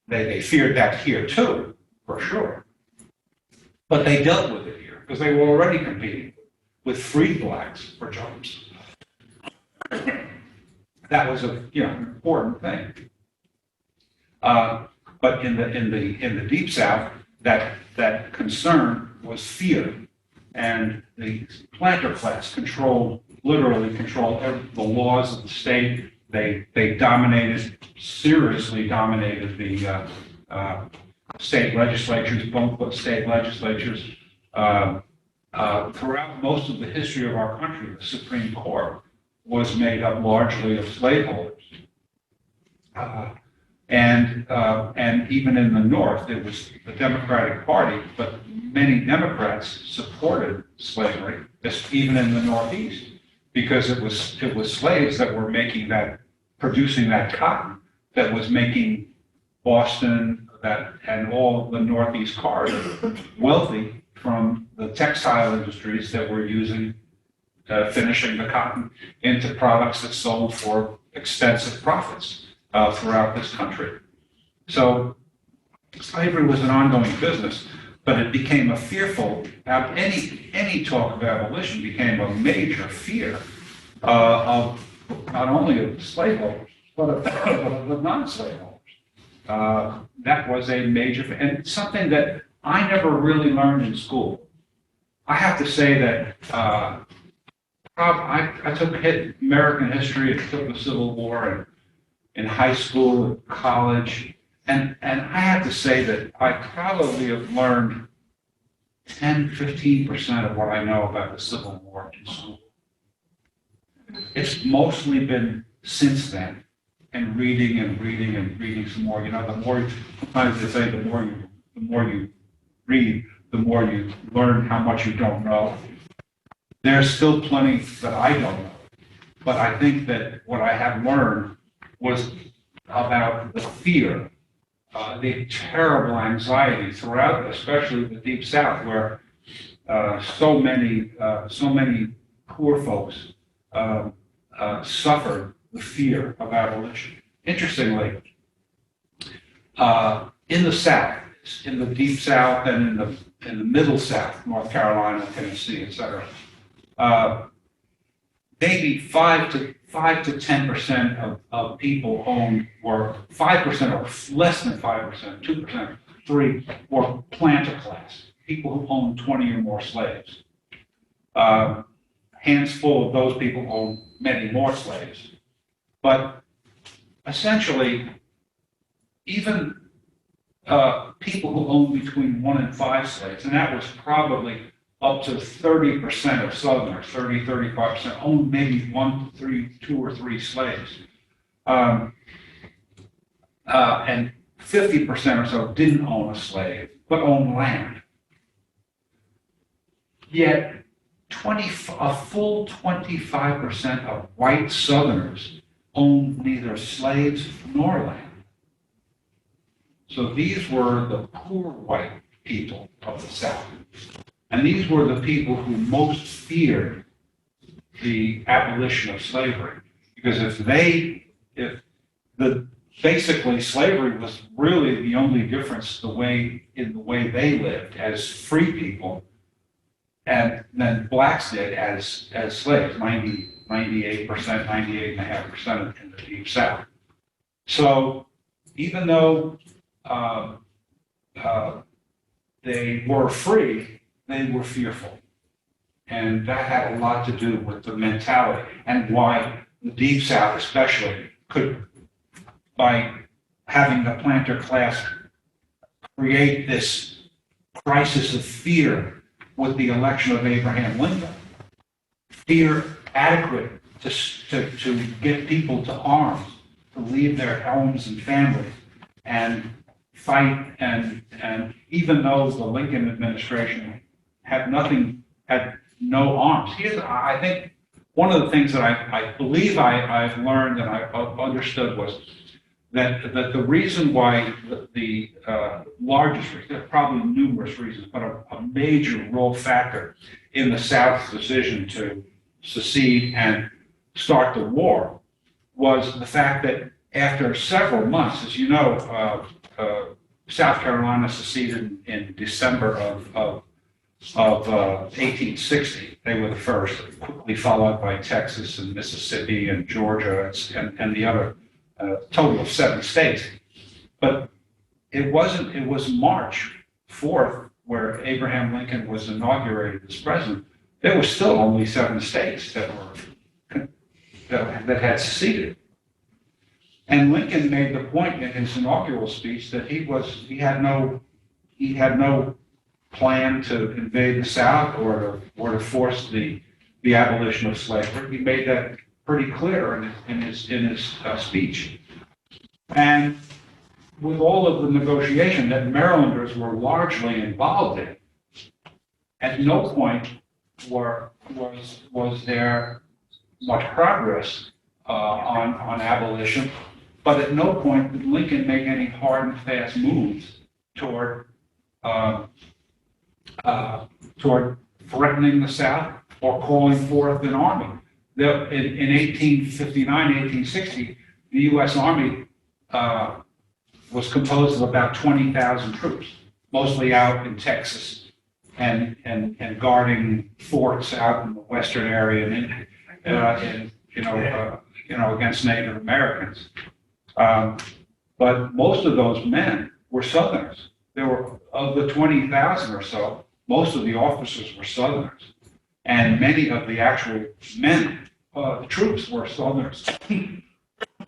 They feared that here too, for sure. But they dealt with it here because they were already competing with free blacks for jobs. That was an important thing. But in the Deep South, that concern was fear, and the planter class literally controlled the laws of the state. They seriously dominated the state legislatures, both state legislatures. Throughout most of the history of our country, the Supreme Court was made up largely of slaveholders. And even in the North, it was the Democratic Party, but many Democrats supported slavery, even in the Northeast, because it was slaves that were producing that cotton that was making Boston and all the Northeast corridor wealthy from the textile industries that were using, finishing the cotton into products that sold for extensive profits throughout this country. So slavery was an ongoing business, but it became a fearful, any talk of abolition became a major fear of not only of the slaveholders, but of the non-slaveholders. That was a major, and something that I never really learned in school. I have to say that I took American history, I took the Civil War in high school, and college, and I have to say that I probably have learned 10-15% of what I know about the Civil War in school. It's mostly been since then, and reading some more. The more, sometimes they say, the more you read, the more you learn how much you don't know. There's still plenty that I don't know, but I think that what I have learned was about the fear, the terrible anxiety throughout, especially the Deep South, where so many poor folks suffered the fear of abolition. Interestingly, in the South, in the Deep South and in the Middle South, North Carolina, Tennessee, et cetera, maybe 5 to 10% of people owned, or 5% or less than 5%, 2%, 3 were planter class, people who owned 20 or more slaves. Hands full of those people owned many more slaves. But essentially, even people who owned between 1 and 5 slaves, and that was probably up to 30% of Southerners, 35% owned maybe 2 or 3 slaves. And 50% or so didn't own a slave, but owned land. Yet a full 25% of white Southerners owned neither slaves nor land. So these were the poor white people of the South. And these were the people who most feared the abolition of slavery. Because basically slavery was really the only difference in the way they lived as free people, and then blacks did as slaves, 98%, 98.5% in the Deep South. So even though they were free, they were fearful. And that had a lot to do with the mentality and why the Deep South especially could, by having the planter class create this crisis of fear with the election of Abraham Lincoln, fear adequate to get people to arms, to leave their homes and families and fight. And even though the Lincoln administration had no arms. I think one of the things that I believe I've learned and I've understood was that the reason why the largest reason, there are probably numerous reasons, but a major role factor in the South's decision to secede and start the war was the fact that after several months, as you know, South Carolina seceded in December of 1860. They were the first, quickly followed by Texas and Mississippi and Georgia and the other total of 7 states. But it was March 4th, where Abraham Lincoln was inaugurated as president. There were still only 7 states that had seceded. And Lincoln made the point in his inaugural speech that he had no plan to invade the South or to force the abolition of slavery. He made that pretty clear in his speech. And with all of the negotiation that Marylanders were largely involved in, at no point was there much progress on abolition, but at no point did Lincoln make any hard and fast moves toward threatening the South or calling forth an army. In 1859, 1860, the U.S. Army was composed of about 20,000 troops, mostly out in Texas and guarding forts out in the western area and against Native Americans. But most of those men were Southerners. There were, of the 20,000 or so, most of the officers were Southerners. And many of the actual men, the troops were Southerners.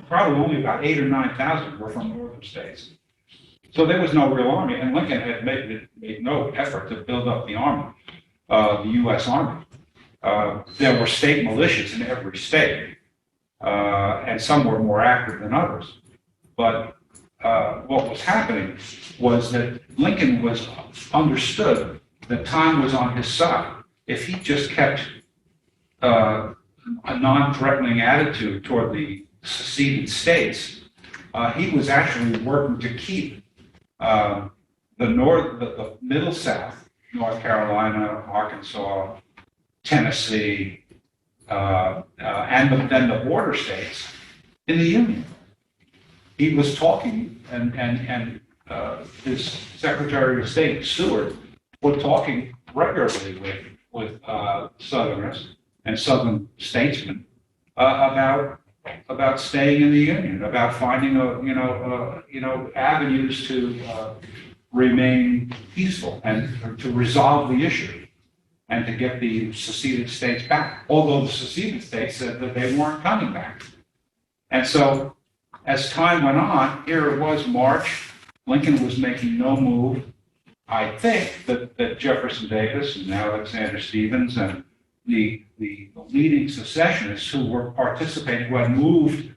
Probably only about 8,000 or 9,000 were from northern states. So there was no real army, and Lincoln had made no effort to build up the army, the U.S. Army. There were state militias in every state, and some were more active than others. But what was happening was that Lincoln was understood that time was on his side. If he just kept a non-threatening attitude toward the seceded states, he was actually working to keep the Middle South, North Carolina, Arkansas, Tennessee, and then the border states in the Union. He was talking his Secretary of State, Seward, were talking regularly with Southerners and Southern statesmen about staying in the Union, about finding avenues to remain peaceful and to resolve the issue and to get the seceded states back. Although the seceded states said that they weren't coming back. And so as time went on, here it was March, Lincoln was making no move. I think that Jefferson Davis and Alexander Stephens and the leading secessionists who were participating, who had moved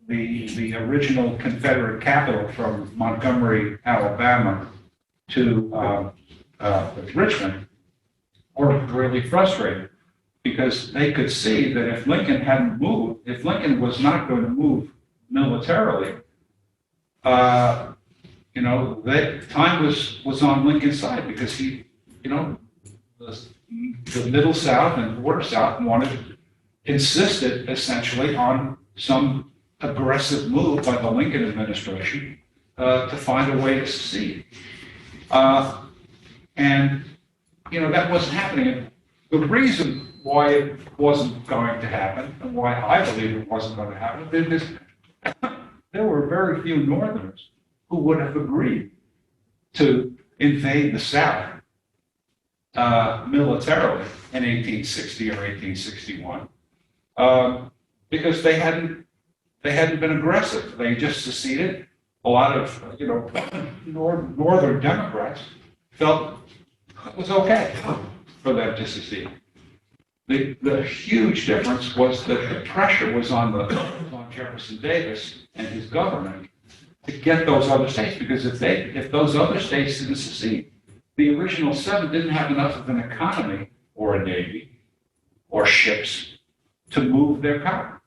the original Confederate capital from Montgomery, Alabama to Richmond, were really frustrated because they could see that if Lincoln hadn't moved, if Lincoln was not going to move militarily, that time was on Lincoln's side because he, the Middle South and Border South insisted essentially on some aggressive move by the Lincoln administration to find a way to secede. That wasn't happening. The reason why it wasn't going to happen and why I believe it wasn't going to happen is there were very few Northerners who would have agreed to invade the South militarily in 1860 or 1861 because they hadn't been aggressive. They just seceded. A lot of Northern Democrats felt it was okay for them to secede. The huge difference was that the pressure was on Jefferson Davis and his government to get those other states, because if those other states didn't secede, the original 7 didn't have enough of an economy or a navy or ships to move their cotton.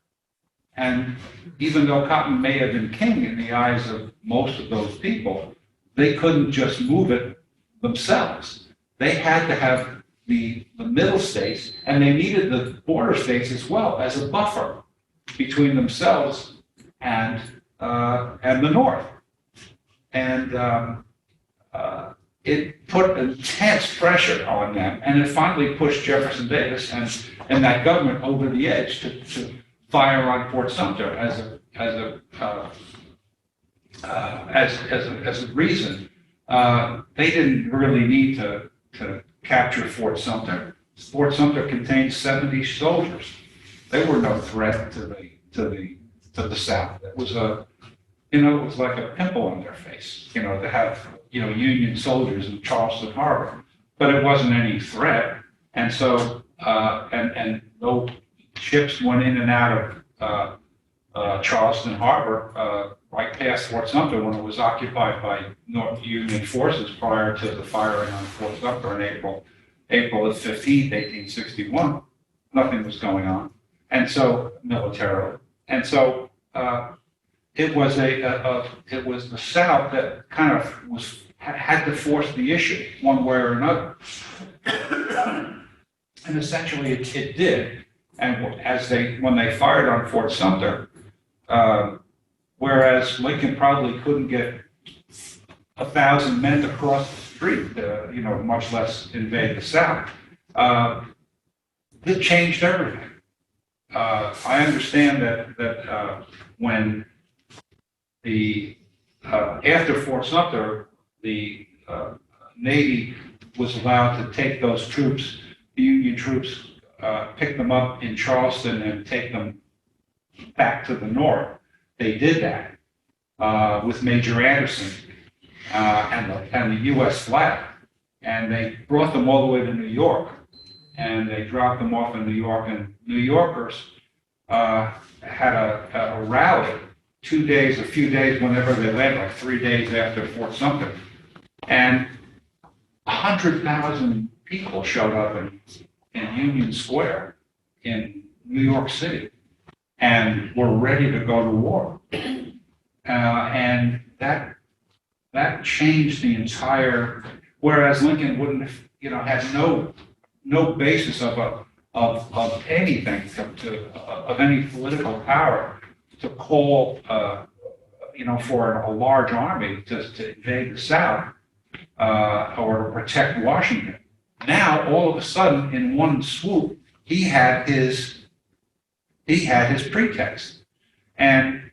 And even though cotton may have been king in the eyes of most of those people, they couldn't just move it themselves. They had to have the middle states, and they needed the border states as well as a buffer between themselves and the North. And it put intense pressure on them, and it finally pushed Jefferson Davis and that government over the edge to fire on Fort Sumter as a reason. They didn't really need to capture Fort Sumter. Fort Sumter contained 70 soldiers. They were no threat to the South. It was it was like a pimple on their face, to have Union soldiers in Charleston Harbor, but it wasn't any threat. And so and no ships went in and out of Charleston Harbor right past Fort Sumter when it was occupied by North Union forces prior to the firing on Fort Sumter in April of 15th, 1861. Nothing was going on, and so militarily, and so it was it was the South that kind of had to force the issue one way or another, and essentially it did. And when they fired on Fort Sumter, whereas Lincoln probably couldn't get 1,000 men to cross the street, much less invade the South, it changed everything. I understand that when after Fort Sumter, the Navy was allowed to take those troops, the Union troops, pick them up in Charleston and take them back to the North. They did that with Major Anderson and the U.S. flag, and they brought them all the way to New York, and they dropped them off in New York, and New Yorkers had a rally a few days whenever they landed, like 3 days after Fort Sumter, and 100,000 people showed up in Union Square in New York City and were ready to go to war. And that changed the entire, whereas Lincoln wouldn't have, had no basis of anything of any political power to call, for a large army to invade the South or to protect Washington. Now, all of a sudden, in one swoop, he had his pretext. And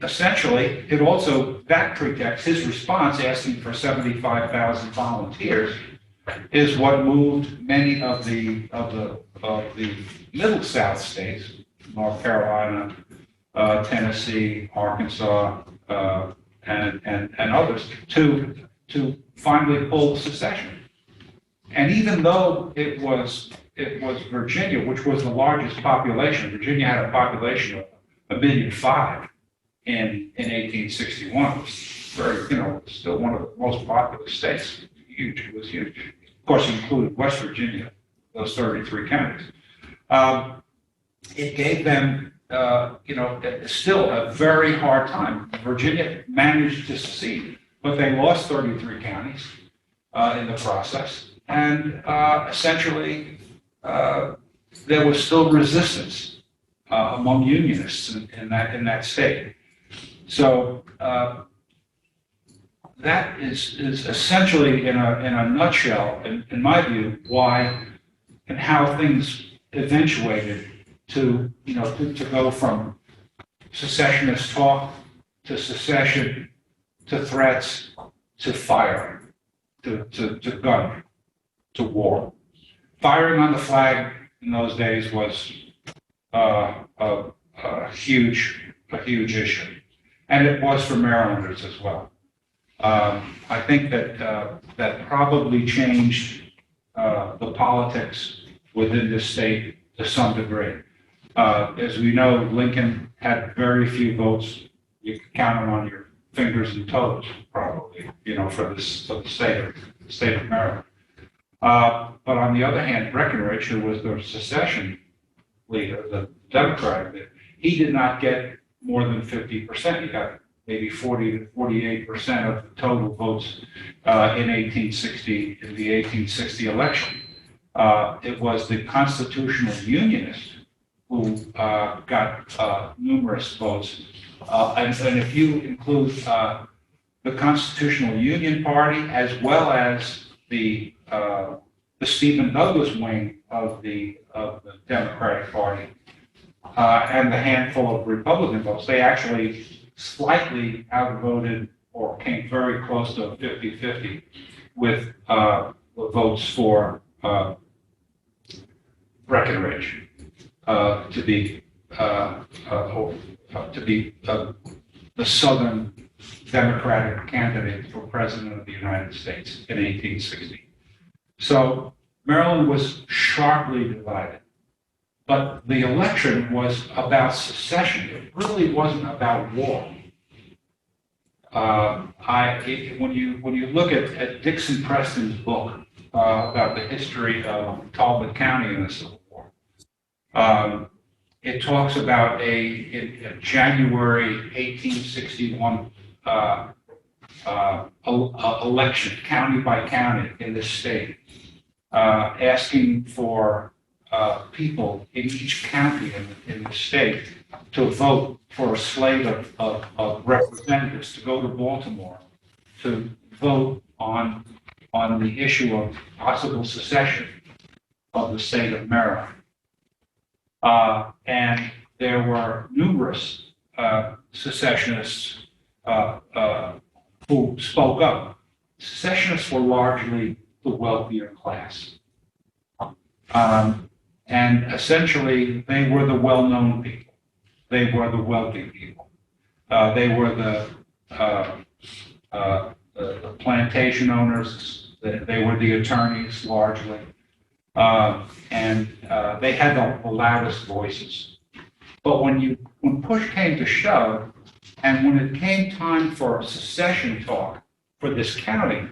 essentially, it also, that pretext, his response asking for 75,000 volunteers, is what moved many of the Middle South states, North Carolina, Tennessee, Arkansas, and others, to finally pull secession. And even though it was Virginia, which was the largest population, Virginia had a population of 1.5 million in 1861. It was very, still one of the most populous states. Huge, it was huge. Of course, it included West Virginia, those 33 counties. It gave them, still a very hard time. Virginia managed to secede, but they lost 33 counties in the process. And essentially, there was still resistance among Unionists in that state. So that is essentially, in a nutshell, in my view, why and how things eventuated to go from secessionist talk to secession to threats to fire to gun to war. Firing on the flag in those days was a huge issue, and it was for Marylanders as well. I think that probably changed the politics within this state to some degree. As we know, Lincoln had very few votes. You can count them on your fingers and toes, probably, for the state of Maryland. But on the other hand, Breckinridge, who was the secession leader, the Democratic leader, he did not get more than 50%. He got maybe 40 to 48% of the total votes in the 1860 election. It was the constitutional Unionists who got numerous votes. And if you include the Constitutional Union Party as well as the Stephen Douglas wing of the Democratic Party and the handful of Republican votes, they actually slightly outvoted or came very close to 50-50 with the votes for Breckinridge to be the Southern Democratic candidate for President of the United States in 1860. So Maryland was sharply divided, but the election was about secession. It really wasn't about war. When you look at Dixon Preston's book about the history of Talbot County in the Civil War, it talks about a January 1861 election, county by county in the state, asking for people in each county in the state to vote for a slate of representatives to go to Baltimore to vote on the issue of possible secession of the state of Maryland. And there were numerous secessionists who spoke up. Secessionists were largely the wealthier class. And essentially, they were the well-known people. They were the wealthy people. They were the plantation owners. They were the attorneys, largely. And they had the loudest voices. But when push came to shove, and when it came time for secession talk for this county,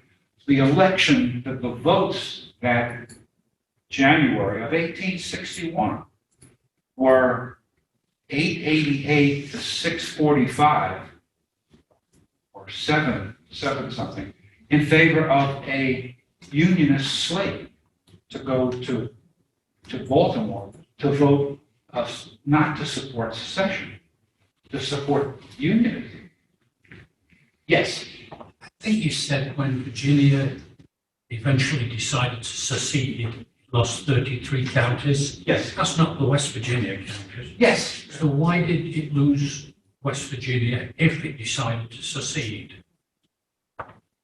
the election, the votes that January of 1861 were 888 to 645, or seven something, in favor of a Unionist slate to go to Baltimore to vote not to support secession, to support unionism. Yes. I think you said when Virginia eventually decided to secede, it lost 33 counties. Yes. That's not the West Virginia counties. Yes. So why did it lose West Virginia if it decided to secede?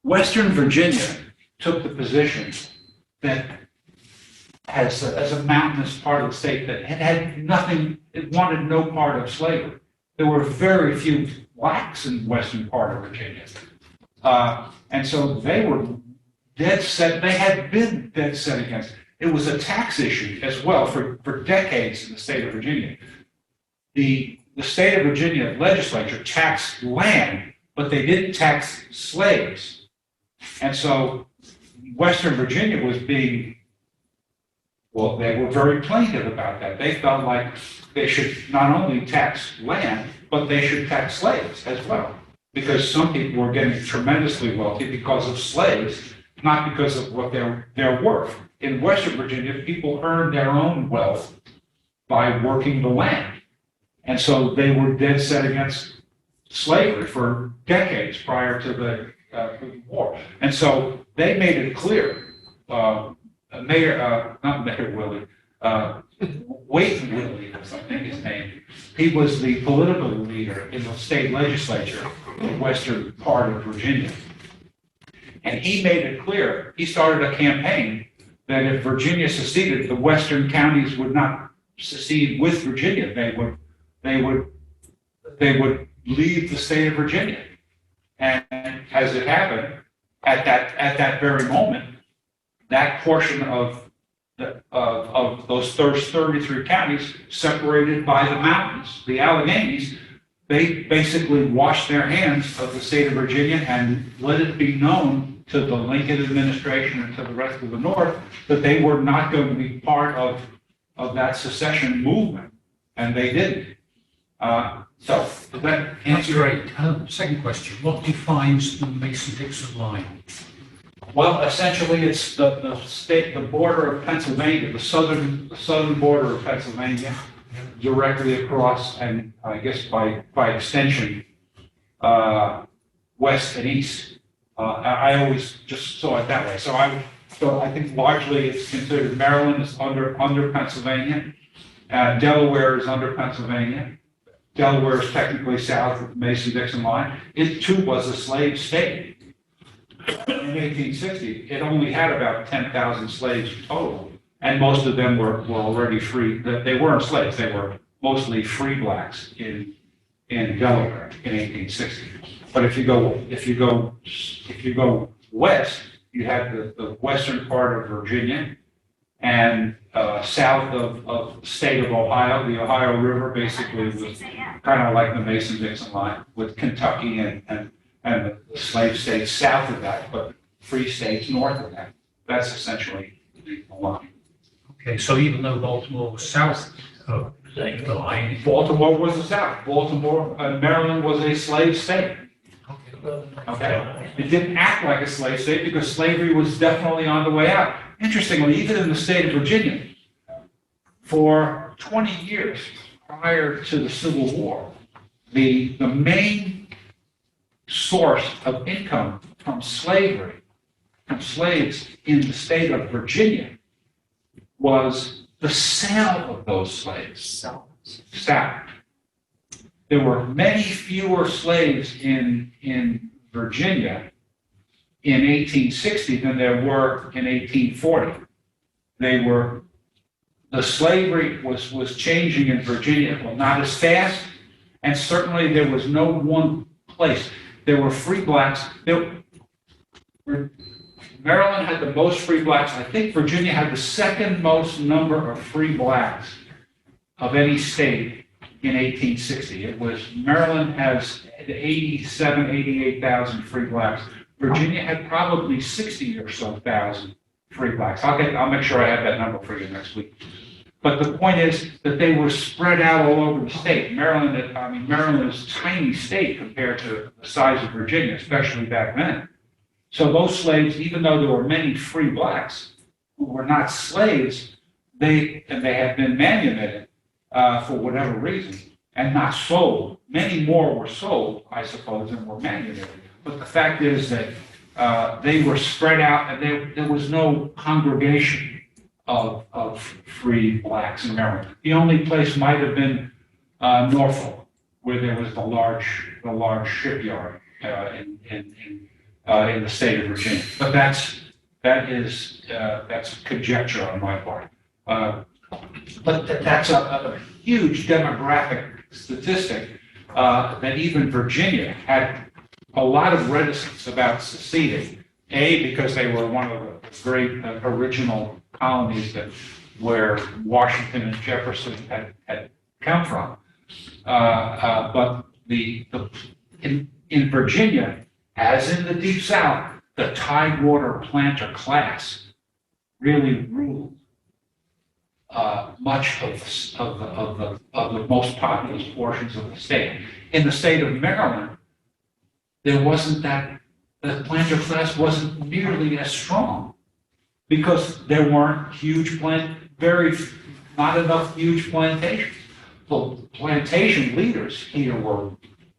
Western Virginia took the position that as a mountainous part of the state that had nothing, it wanted no part of slavery. There were very few blacks in the western part of Virginia. And so they were dead set, they had been dead set against it. It was a tax issue as well for decades in the state of Virginia. The state of Virginia legislature taxed land, but they didn't tax slaves. And so Western Virginia was being, well, they were very plaintive about that. They felt like they should not only tax land, but they should tax slaves as well. Because some people were getting tremendously wealthy because of slaves, not because of what they're worth. In Western Virginia, people earned their own wealth by working the land. And so they were dead set against slavery for decades prior to the war. And so they made it clear, not Mayor Willie, Wade Willie was, I think his name. He was the political leader in the state legislature in the western part of Virginia. And he made it clear, he started a campaign that if Virginia seceded, the western counties would not secede with Virginia. They would leave the state of Virginia. And as it happened, at that very moment, that portion of those 33 counties separated by the mountains, the Alleghenies, they basically washed their hands of the state of Virginia and let it be known to the Lincoln administration and to the rest of the North that they were not going to be part of that secession movement, and they didn't. So does that That's answer? great. Second question, what defines the Mason-Dixon line? Well, essentially, it's the border of Pennsylvania, the southern border of Pennsylvania, directly across, and I guess by extension, west and east. I always just saw it that way. So I think largely it's considered Maryland is under Pennsylvania, Delaware is under Pennsylvania. Delaware is technically south of the Mason-Dixon line. It too was a slave state. In 1860, it only had about 10,000 slaves total, and most of them were already free. They weren't slaves; they were mostly free blacks in Delaware in 1860. But if you go west, you have the western part of Virginia, and south of the state of Ohio. The Ohio River basically was kind of like the Mason-Dixon line, with Kentucky and the slave states south of that, but free states north of that. That's essentially the line. Okay, so even though Baltimore was south of the line, Baltimore was the south. Maryland was a slave state. Okay? It didn't act like a slave state because slavery was definitely on the way out. Interestingly, even in the state of Virginia, for 20 years prior to the Civil War, the main source of income from slavery, from slaves in the state of Virginia, was the sale of those slaves. Sale. There were many fewer slaves in Virginia in 1860 than there were in 1840. The slavery was changing in Virginia, well, not as fast, and certainly there was no one place. There were free blacks. Maryland had the most free blacks. I think Virginia had the second most number of free blacks of any state in 1860. It was, Maryland has 88,000 free blacks. Virginia had probably 60 or so thousand free blacks. I'll make sure I have that number for you next week. But the point is that they were spread out all over the state. Maryland is a tiny state compared to the size of Virginia, especially back then. So those slaves, even though there were many free blacks who were not slaves, they had been manumitted for whatever reason and not sold. Many more were sold, I suppose, than were manumitted. but the fact is that they were spread out, and there was no congregation of free blacks in Maryland. The only place might have been Norfolk, where there was the large shipyard in the state of Virginia. But that's conjecture on my part. But that's a huge demographic statistic that even Virginia had a lot of reticence about seceding. A, because they were one of the great original colonies where Washington and Jefferson had come from. But in Virginia, as in the Deep South, the Tidewater planter class really ruled much of the most populous portions of the state. In the state of Maryland, there wasn't the planter class wasn't nearly as strong because there weren't not enough huge plantations. The plantation leaders here were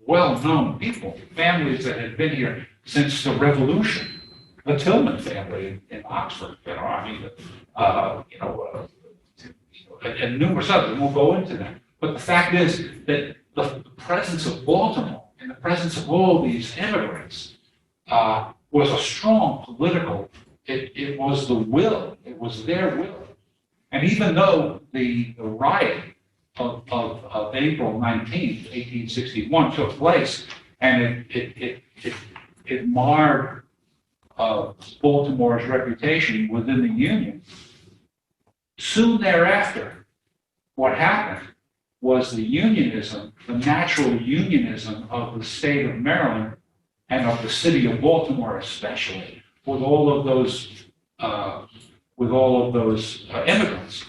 well-known people, families that had been here since the Revolution. The Tillman family in Oxford, and numerous others, and we'll go into that. But the fact is that the presence of Baltimore and the presence of all these immigrants was a strong political, it was the will, it was their will. And even though the riot of April 19th, 1861 took place, and it marred Baltimore's reputation within the Union, soon thereafter, what happened was the unionism, the natural unionism of the state of Maryland and of the city of Baltimore especially, with all of those immigrants,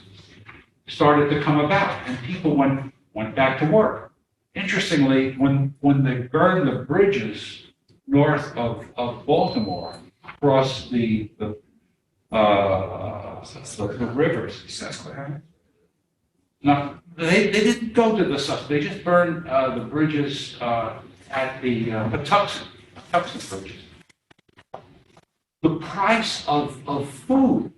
started to come about, and people went back to work. Interestingly, when they burned the bridges north of Baltimore across the rivers, no, they didn't go to the Susquehanna. They just burned the bridges at the Patuxent bridges. The price of food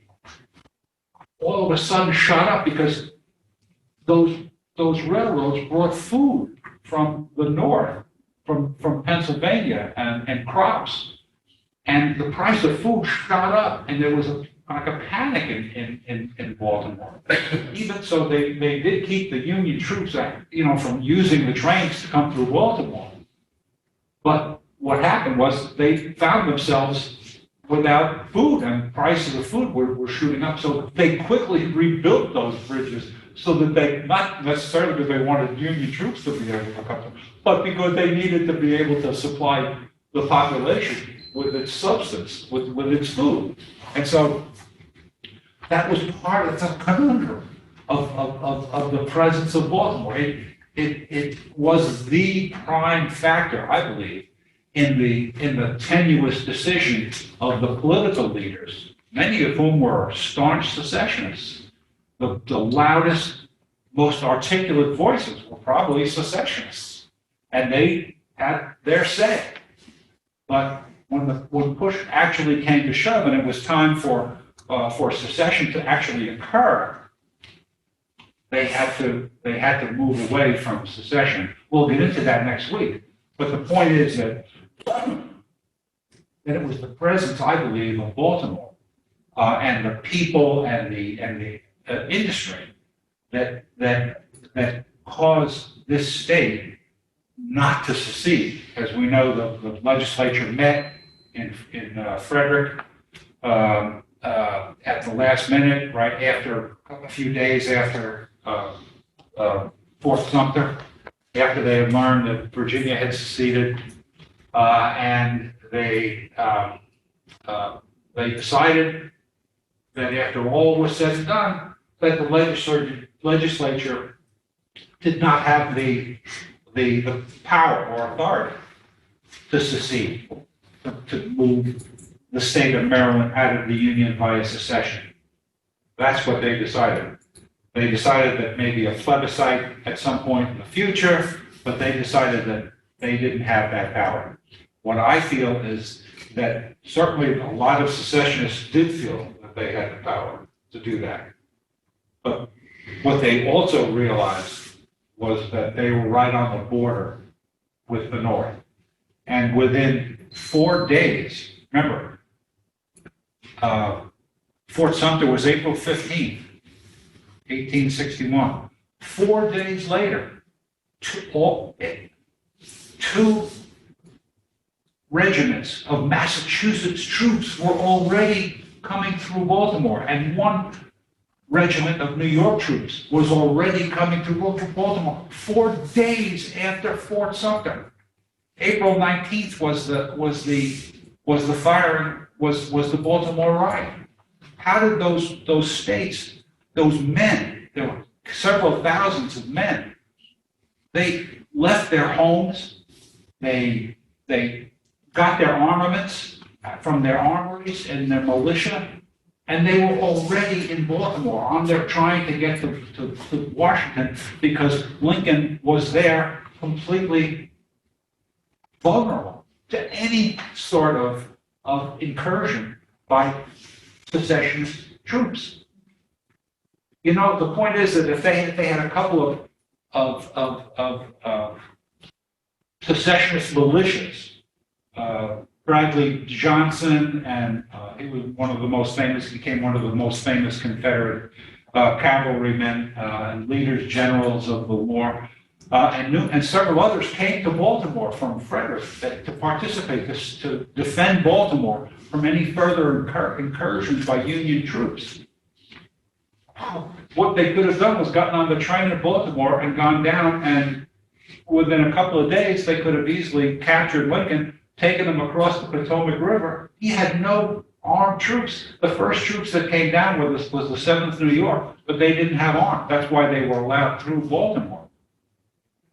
all of a sudden shot up because those railroads brought food from the north, from Pennsylvania and crops, and the price of food shot up, and there was like a panic in Baltimore. Even so, they did keep the Union troops, from using the trains to come through Baltimore. But what happened was they found themselves without food, and prices of food were shooting up. So they quickly rebuilt those bridges so that they, not necessarily because they wanted Union troops to be able to come through, but because they needed to be able to supply the population with its substance, with its food. And so that was part of the conundrum of the presence of Baltimore. It was the prime factor, I believe, in the tenuous decision of the political leaders, many of whom were staunch secessionists. The loudest, most articulate voices were probably secessionists, and they had their say. But when push actually came to shove, and it was time for secession to actually occur, they had to move away from secession. We'll get into that next week. But the point is that it was the presence, I believe, of Baltimore and the people and the industry that caused this state not to secede. As we know, the legislature met in Frederick at the last minute, right after a few days after Fort Sumter, after they had learned that Virginia had seceded, and they decided that after all was said and done, that the legislature did not have the power or authority to secede, to move the state of Maryland out of the Union via secession. That's what they decided. They decided that maybe a plebiscite at some point in the future, but they decided that they didn't have that power. What I feel is that certainly a lot of secessionists did feel that they had the power to do that. But what they also realized was that they were right on the border with the North. And within 4 days, remember, Fort Sumter was April 15th, 1861. 4 days later, two regiments of Massachusetts troops were already coming through Baltimore, and one regiment of New York troops was already coming through Baltimore 4 days after Fort Sumter. April 19th was the firing, was the Baltimore riot. How did those states, those men, there were several thousands of men, they left their homes, they got their armaments from their armories and their militia, and they were already in Baltimore on their trying to get to Washington, because Lincoln was there completely vulnerable to any sort of incursion by secessionist troops. You know, the point is that if they had a couple of secessionist militias, Bradley Johnson, and he was one of the most famous, became one of the most famous Confederate cavalrymen and leaders, generals of the war, and several others came to Baltimore from Frederick to participate, to defend Baltimore from any further incursions by Union troops. What they could have done was gotten on the train at Baltimore and gone down, and within a couple of days, they could have easily captured Lincoln, taken him across the Potomac River. He had no armed troops. The first troops that came down was the 7th New York, but they didn't have arms. That's why they were allowed through Baltimore.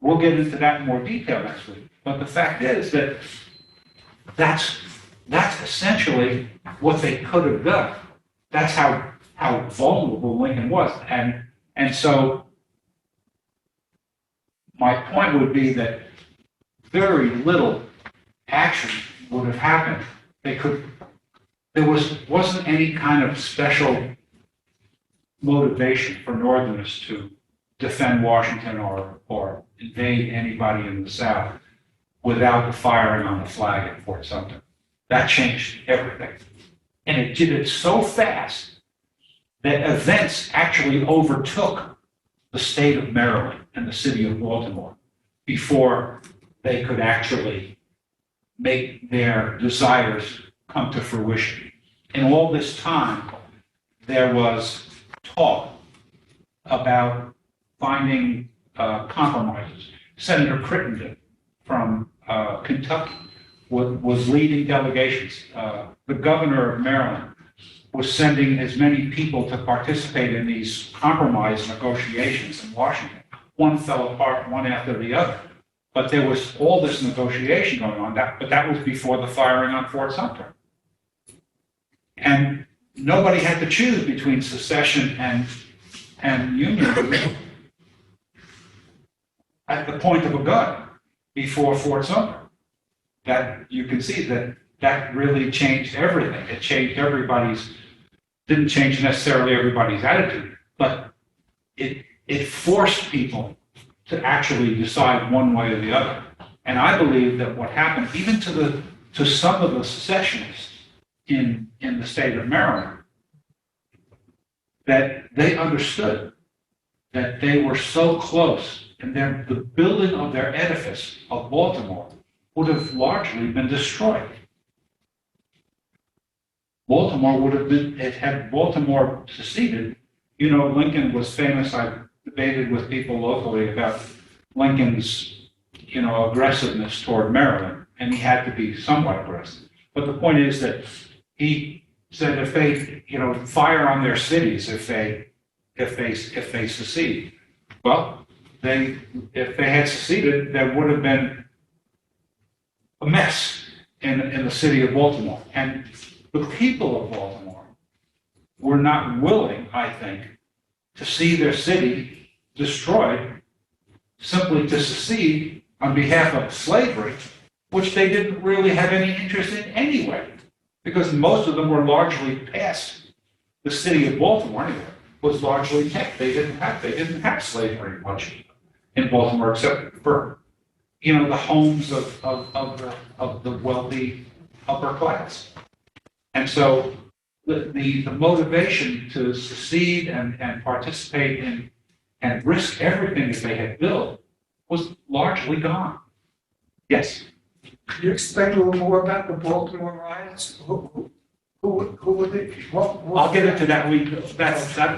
We'll get into that in more detail next week. But the fact is that that's essentially what they could have done. That's how vulnerable Lincoln was. And so my point would be that very little action would have happened. There wasn't any kind of special motivation for Northerners to defend Washington or invade anybody in the South without the firing on the flag at Fort Sumter. That changed everything. And it did it so fast that events actually overtook the state of Maryland and the city of Baltimore before they could actually make their desires come to fruition. In all this time, there was talk about finding compromises. Senator Crittenden from Kentucky was leading delegations. The governor of Maryland was sending as many people to participate in these compromise negotiations in Washington. One fell apart, one after the other. But there was all this negotiation going on, but that was before the firing on Fort Sumter. And nobody had to choose between secession and Union at the point of a gun before Fort Sumter. That you can see that really changed everything. It changed didn't change necessarily everybody's attitude, but it forced people to actually decide one way or the other. And I believe that what happened, even to some of the secessionists in the state of Maryland, that they understood that they were so close, and the building of their edifice of Baltimore would have largely been destroyed. Baltimore would have been, had Baltimore seceded, you know, Lincoln was famous. I debated with people locally about Lincoln's, you know, aggressiveness toward Maryland, and he had to be somewhat aggressive. But the point is that he said if they, you know, fire on their cities if they secede. Well, if they had seceded, there would have been a mess in the city of Baltimore. And the people of Baltimore were not willing, I think, to see their city destroyed simply to secede on behalf of slavery which they didn't really have any interest in anyway, because most of them were largely past the city of Baltimore anyway, was largely kept. They didn't have slavery much in Baltimore except for, the homes of the wealthy upper class. And so the motivation to secede and participate in and risk everything that they had built was largely gone. Yes. Can you explain a little more about the Baltimore riots? Who were they? I'll get into that.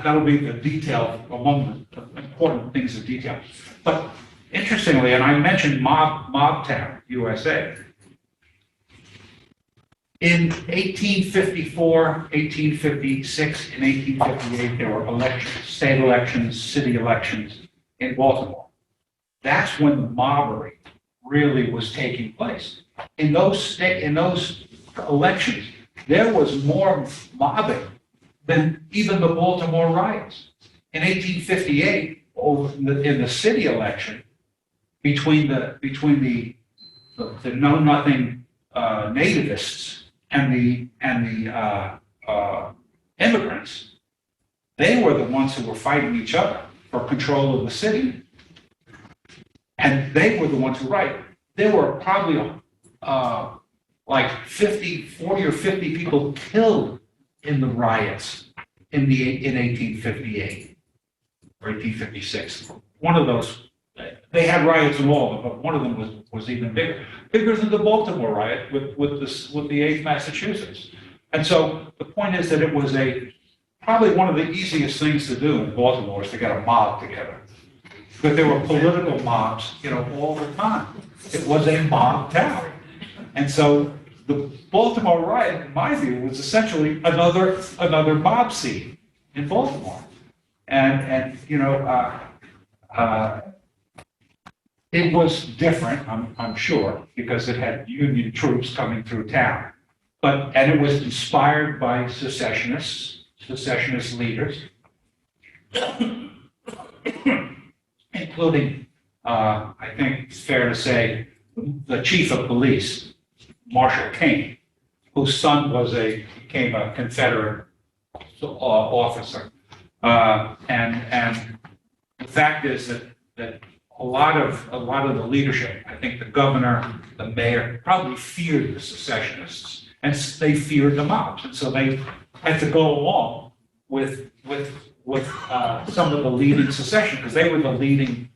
That'll be the detail, among the important things of detail. But interestingly, and I mentioned Mobtown, USA. In 1854, 1856, and 1858, there were elections, state elections, city elections in Baltimore. That's when the mobbery really was taking place. In those elections, there was more mobbing than even the Baltimore riots. In 1858, in the city election, between the know nothing nativists and the immigrants, they were the ones who were fighting each other for control of the city. And they were the ones who riot. There were probably like 40 or 50 people killed in the riots in 1858 or 1856. One of those, they had riots in all of them, but one of them was even bigger than the Baltimore riot with the 8th Massachusetts. And so the point is that it was probably one of the easiest things to do in Baltimore is to get a mob together. But there were political mobs, all the time. It was a mob town. And so the Baltimore riot, in my view, was essentially another mob scene in Baltimore. And it was different, I'm sure, because it had Union troops coming through town. And it was inspired by secessionist leaders. Including, I think it's fair to say, the chief of police, Marshal King, whose son became a Confederate officer. And the fact is that a lot of the leadership, I think the governor, the mayor, probably feared the secessionists, and they feared the mobs, and so they had to go along with some of the leading secession, because they were many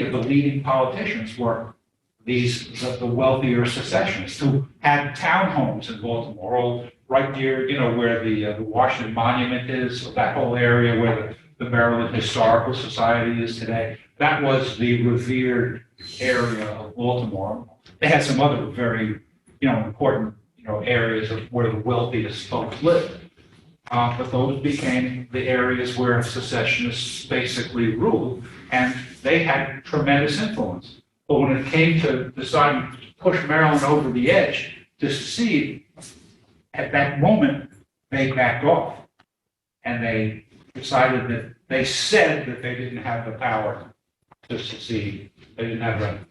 of the leading politicians were the wealthier secessionists who had townhomes in Baltimore, all right near, where the Washington Monument is, that whole area where the Maryland Historical Society is today. That was the revered area of Baltimore. They had some other very, important, areas of where the wealthiest folks lived. But those became the areas where secessionists basically ruled, and they had tremendous influence. But when it came to deciding to push Maryland over the edge to secede, at that moment, they backed off. And they decided they said that they didn't have the power to secede. They didn't have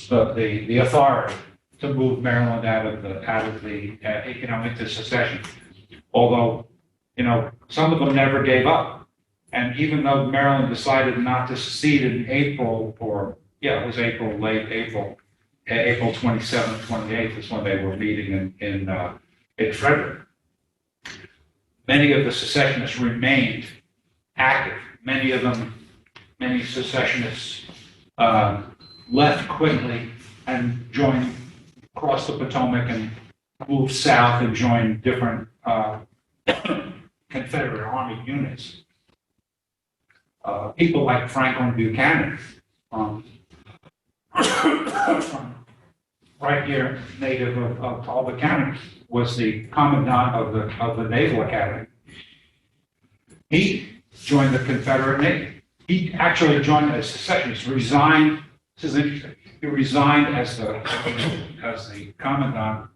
the authority to move Maryland out of the into secession. Although, some of them never gave up. And even though Maryland decided not to secede in April, it was late April, April 27th, 28th is when they were meeting in Frederick. Many of the secessionists remained active. Many secessionists left quickly and crossed the Potomac and moved south and joined different Confederate Army units. People like Franklin Buchanan, right here, native of Talbot County, was the commandant of the Naval Academy. He joined the Confederate Navy. He actually joined as secessionist, resigned. This is interesting. He resigned as the commandant,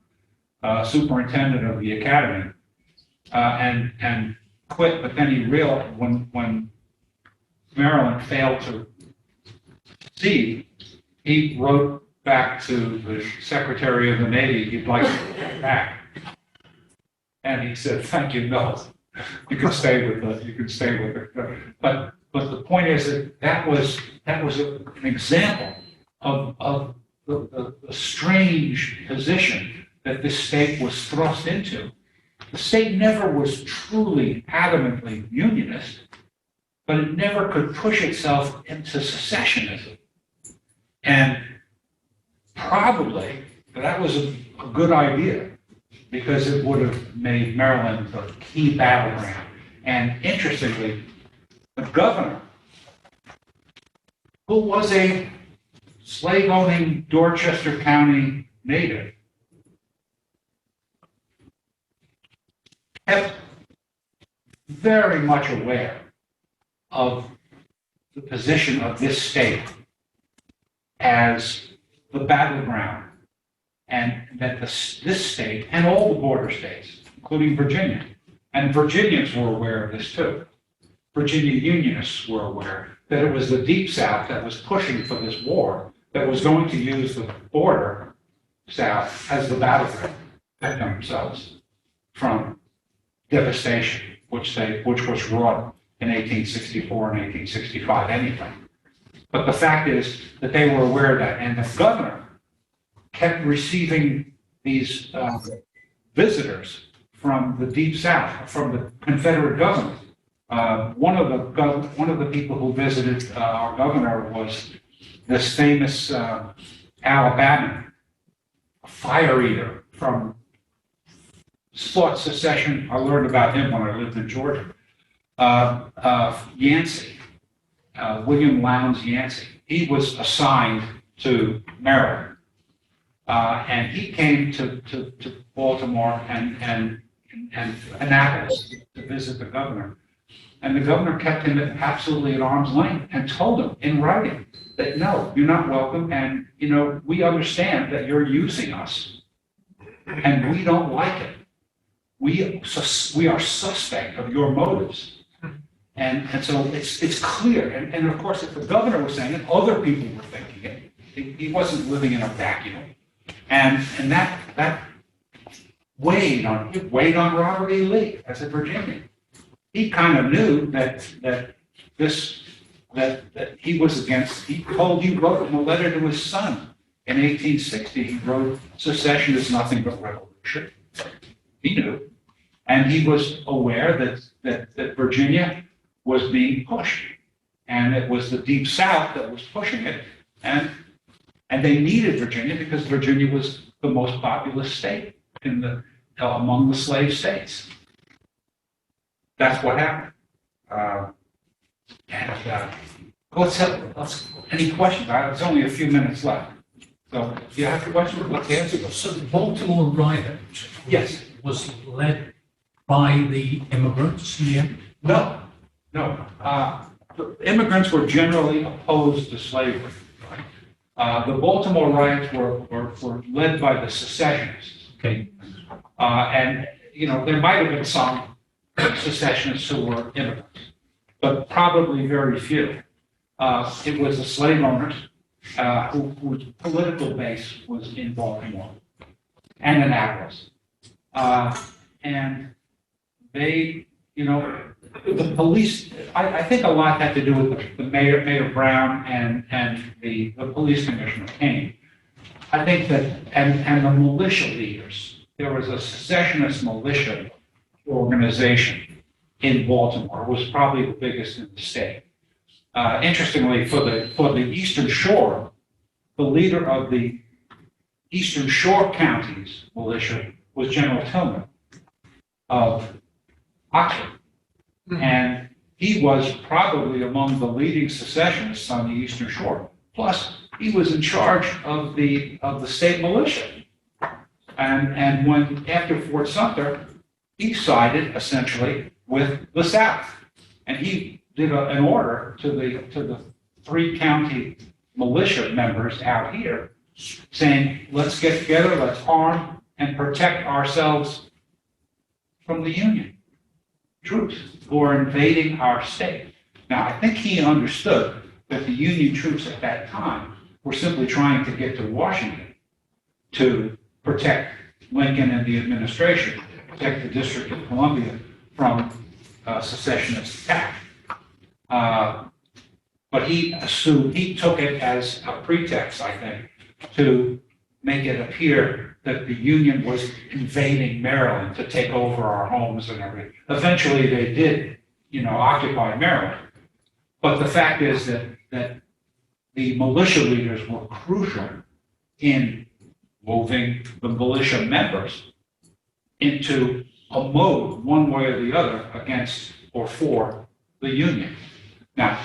superintendent of the academy, and quit. But then he realized when Maryland failed to secede, he wrote back to the Secretary of the Navy, he'd like to get back. And he said, thank you, no. You can stay with the, but the point is that was an example of the strange position that this state was thrust into. The state never was truly adamantly unionist, but it never could push itself into secessionism. And probably that was a good idea because it would have made Maryland the key battleground. And interestingly, the governor, who was a slave-owning Dorchester County native, kept very much aware of the position of this state as the battleground, and that this state and all the border states, including Virginia, and Virginians were aware of this too. Virginia Unionists were aware that it was the Deep South that was pushing for this war, that was going to use the border South as the battleground to protect themselves from devastation, which was wrought in 1864 and 1865 anyway. But the fact is that they were aware of that, and the governor kept receiving these visitors from the Deep South, from the Confederate government. One of the people who visited our governor was this famous Alabama fire eater from fought secession. I learned about him when I lived in Georgia. Yancey, William Lowndes Yancey. He was assigned to Maryland, and he came to Baltimore and Annapolis to visit the governor. And the governor kept him absolutely at arm's length and told him in writing that, no, you're not welcome. And, we understand that you're using us and we don't like it. We are suspect of your motives. And so it's clear. And of course, if the governor was saying it, other people were thinking it. He wasn't living in a vacuum. And that weighed on Robert E. Lee as a Virginian. He kind of knew that he was against. He wrote him a letter to his son in 1860. He wrote, "Secession is nothing but revolution." He knew, and he was aware that Virginia was being pushed, and it was the Deep South that was pushing it, and they needed Virginia because Virginia was the most populous state among the slave states. That's what happened. Any questions? There's only a few minutes left. So if you have questions, let's answer them. So the Baltimore riot Yes. was led by the immigrants in the end? No. The immigrants were generally opposed to slavery. The Baltimore riots were led by the secessionists. Okay. And, there might have been some secessionists who were immigrants, but probably very few. It was the slave owners whose political base was in Baltimore and Annapolis. And they, the police, I think a lot had to do with the Mayor Brown and the police commissioner Kane. I think that, and the militia leaders, there was a secessionist militia organization in Baltimore. It was probably the biggest in the state. Interestingly, for the Eastern Shore, the leader of the Eastern Shore counties militia was General Tillman of Oxford. And he was probably among the leading secessionists on the Eastern Shore. Plus, he was in charge of the state militia. And when after Fort Sumter, he sided essentially with the South, and he did an order to the 3 county militia members out here, saying, "Let's get together, let's arm and protect ourselves from the Union troops who are invading our state." Now, I think he understood that the Union troops at that time were simply trying to get to Washington to protect Lincoln and the administration, protect the District of Columbia from secessionist attack. But he took it as a pretext, I think, to make it appear that the Union was invading Maryland to take over our homes and everything. Eventually, they did, occupy Maryland. But the fact is that the militia leaders were crucial in moving the militia members into a mode, one way or the other, against or for the Union. Now,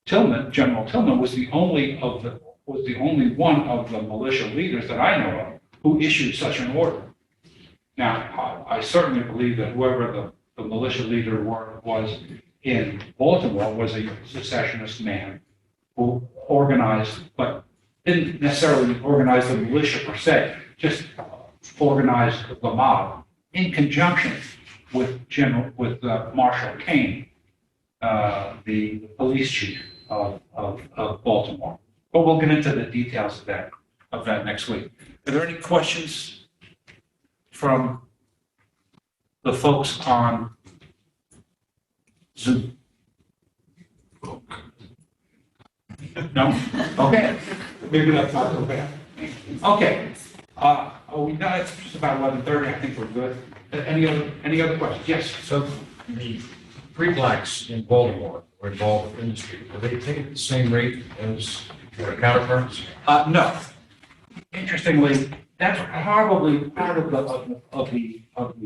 General Tillman was the only one of the militia leaders that I know of who issued such an order. Now, I certainly believe that whoever the militia leader was in Baltimore was a secessionist man who organized, but didn't necessarily organize the militia per se, just organized the mob in conjunction with Marshal Kane, the police chief of Baltimore. But we'll get into the details of that next week. Are there any questions from the folks on Zoom? No? Okay. Maybe that's not so bad. Okay. We got it's just about 11:30. I think we're good. Any other questions? Yes. So the three blacks in Baltimore were involved in the street. Were they paid at the same rate as their counterparts? No. Interestingly, that's probably part of the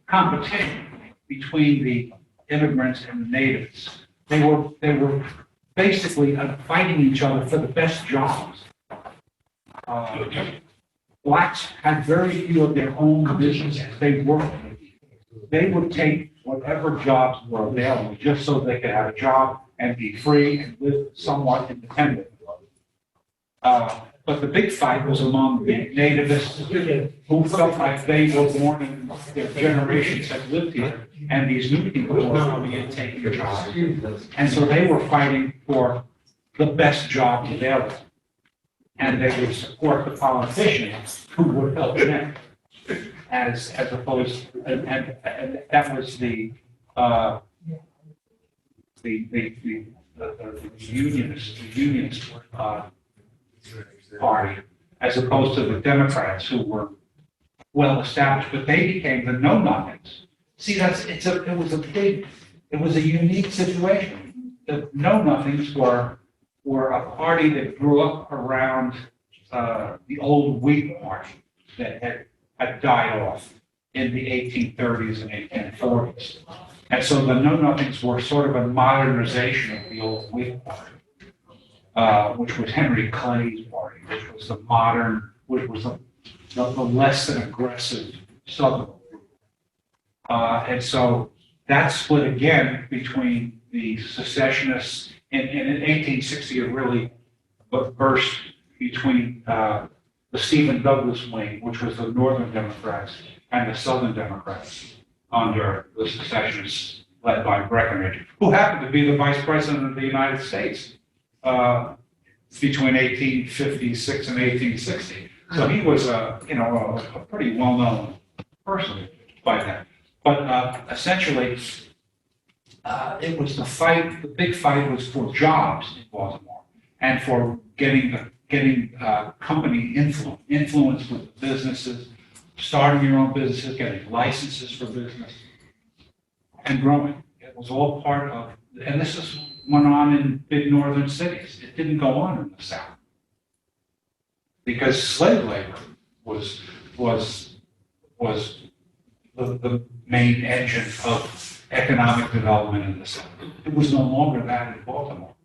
competition between the immigrants and the natives. They were basically fighting each other for the best jobs. Blacks had very few of their own businesses. They would take whatever jobs were available just so they could have a job and be free and live somewhat independently. But the big fight was among the nativists who felt like they were born and their generations had lived here, and these new people were coming in taking jobs. And so they were fighting for the best jobs available. And they would support the politicians who would help them, as opposed, and that was the unionist party, as opposed to the Democrats who were well established, but they became the know-nothings. See, it was a unique situation. The know-nothings were a party that grew up around the old Whig Party that had died off in the 1830s and 1840s. And so the know-nothings were sort of a modernization of the old Whig Party, which was Henry Clay's party, which was the modern, which was the less than aggressive Southern group. And so that split again between the secessionists, and in 1860 it really burst between the Stephen Douglas wing, which was the Northern Democrats, and the Southern Democrats under the secessionists led by Breckinridge, who happened to be the Vice President of the United States between 1856 and 1860. So he was a pretty well-known person by then. But essentially, it was the big fight was for jobs in Baltimore and for getting company influence with the businesses, starting your own businesses, getting licenses for business, and growing. It was all part of, and this went on in big northern cities. It didn't go on in the South because slave labor was the main engine of economic development in the South. It was no longer that in Baltimore,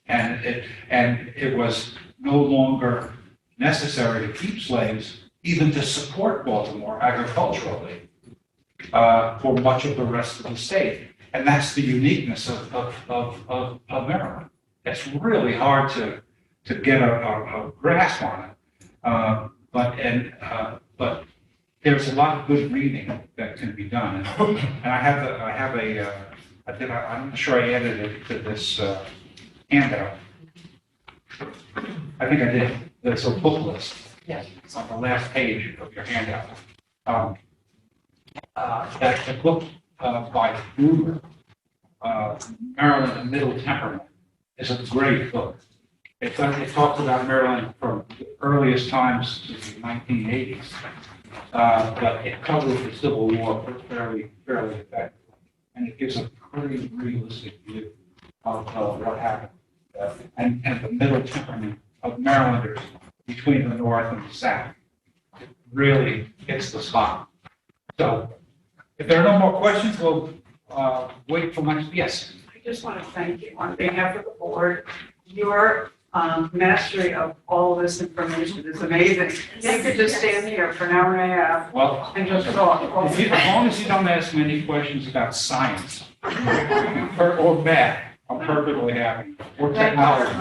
and it was no longer necessary to keep slaves, even to support Baltimore agriculturally for much of the rest of the state. And that's the uniqueness of Maryland. It's really hard to get a grasp on it, but there's a lot of good reading that can be done. And I'm sure I added it to this handout. I think I did. There's a book list. Yes. It's on the last page of your handout. That the book by Gruber, Maryland and Middle Temperament, is a great book. It talks about Maryland from the earliest times to the 1980s, but it covers the Civil War fairly effectively, and it gives a pretty realistic view of what happened, and the middle temperament of Marylanders between the North and the South. It really hits the spot. So, if there are no more questions, we'll wait for next. Yes. I just want to thank you on behalf of the board. Your mastery of all this information is amazing. You could just stand here for an hour and a half Well, and just talk. as long as you don't ask me any questions about science or math, I'm perfectly happy. Or technology.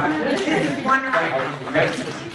Wonderful.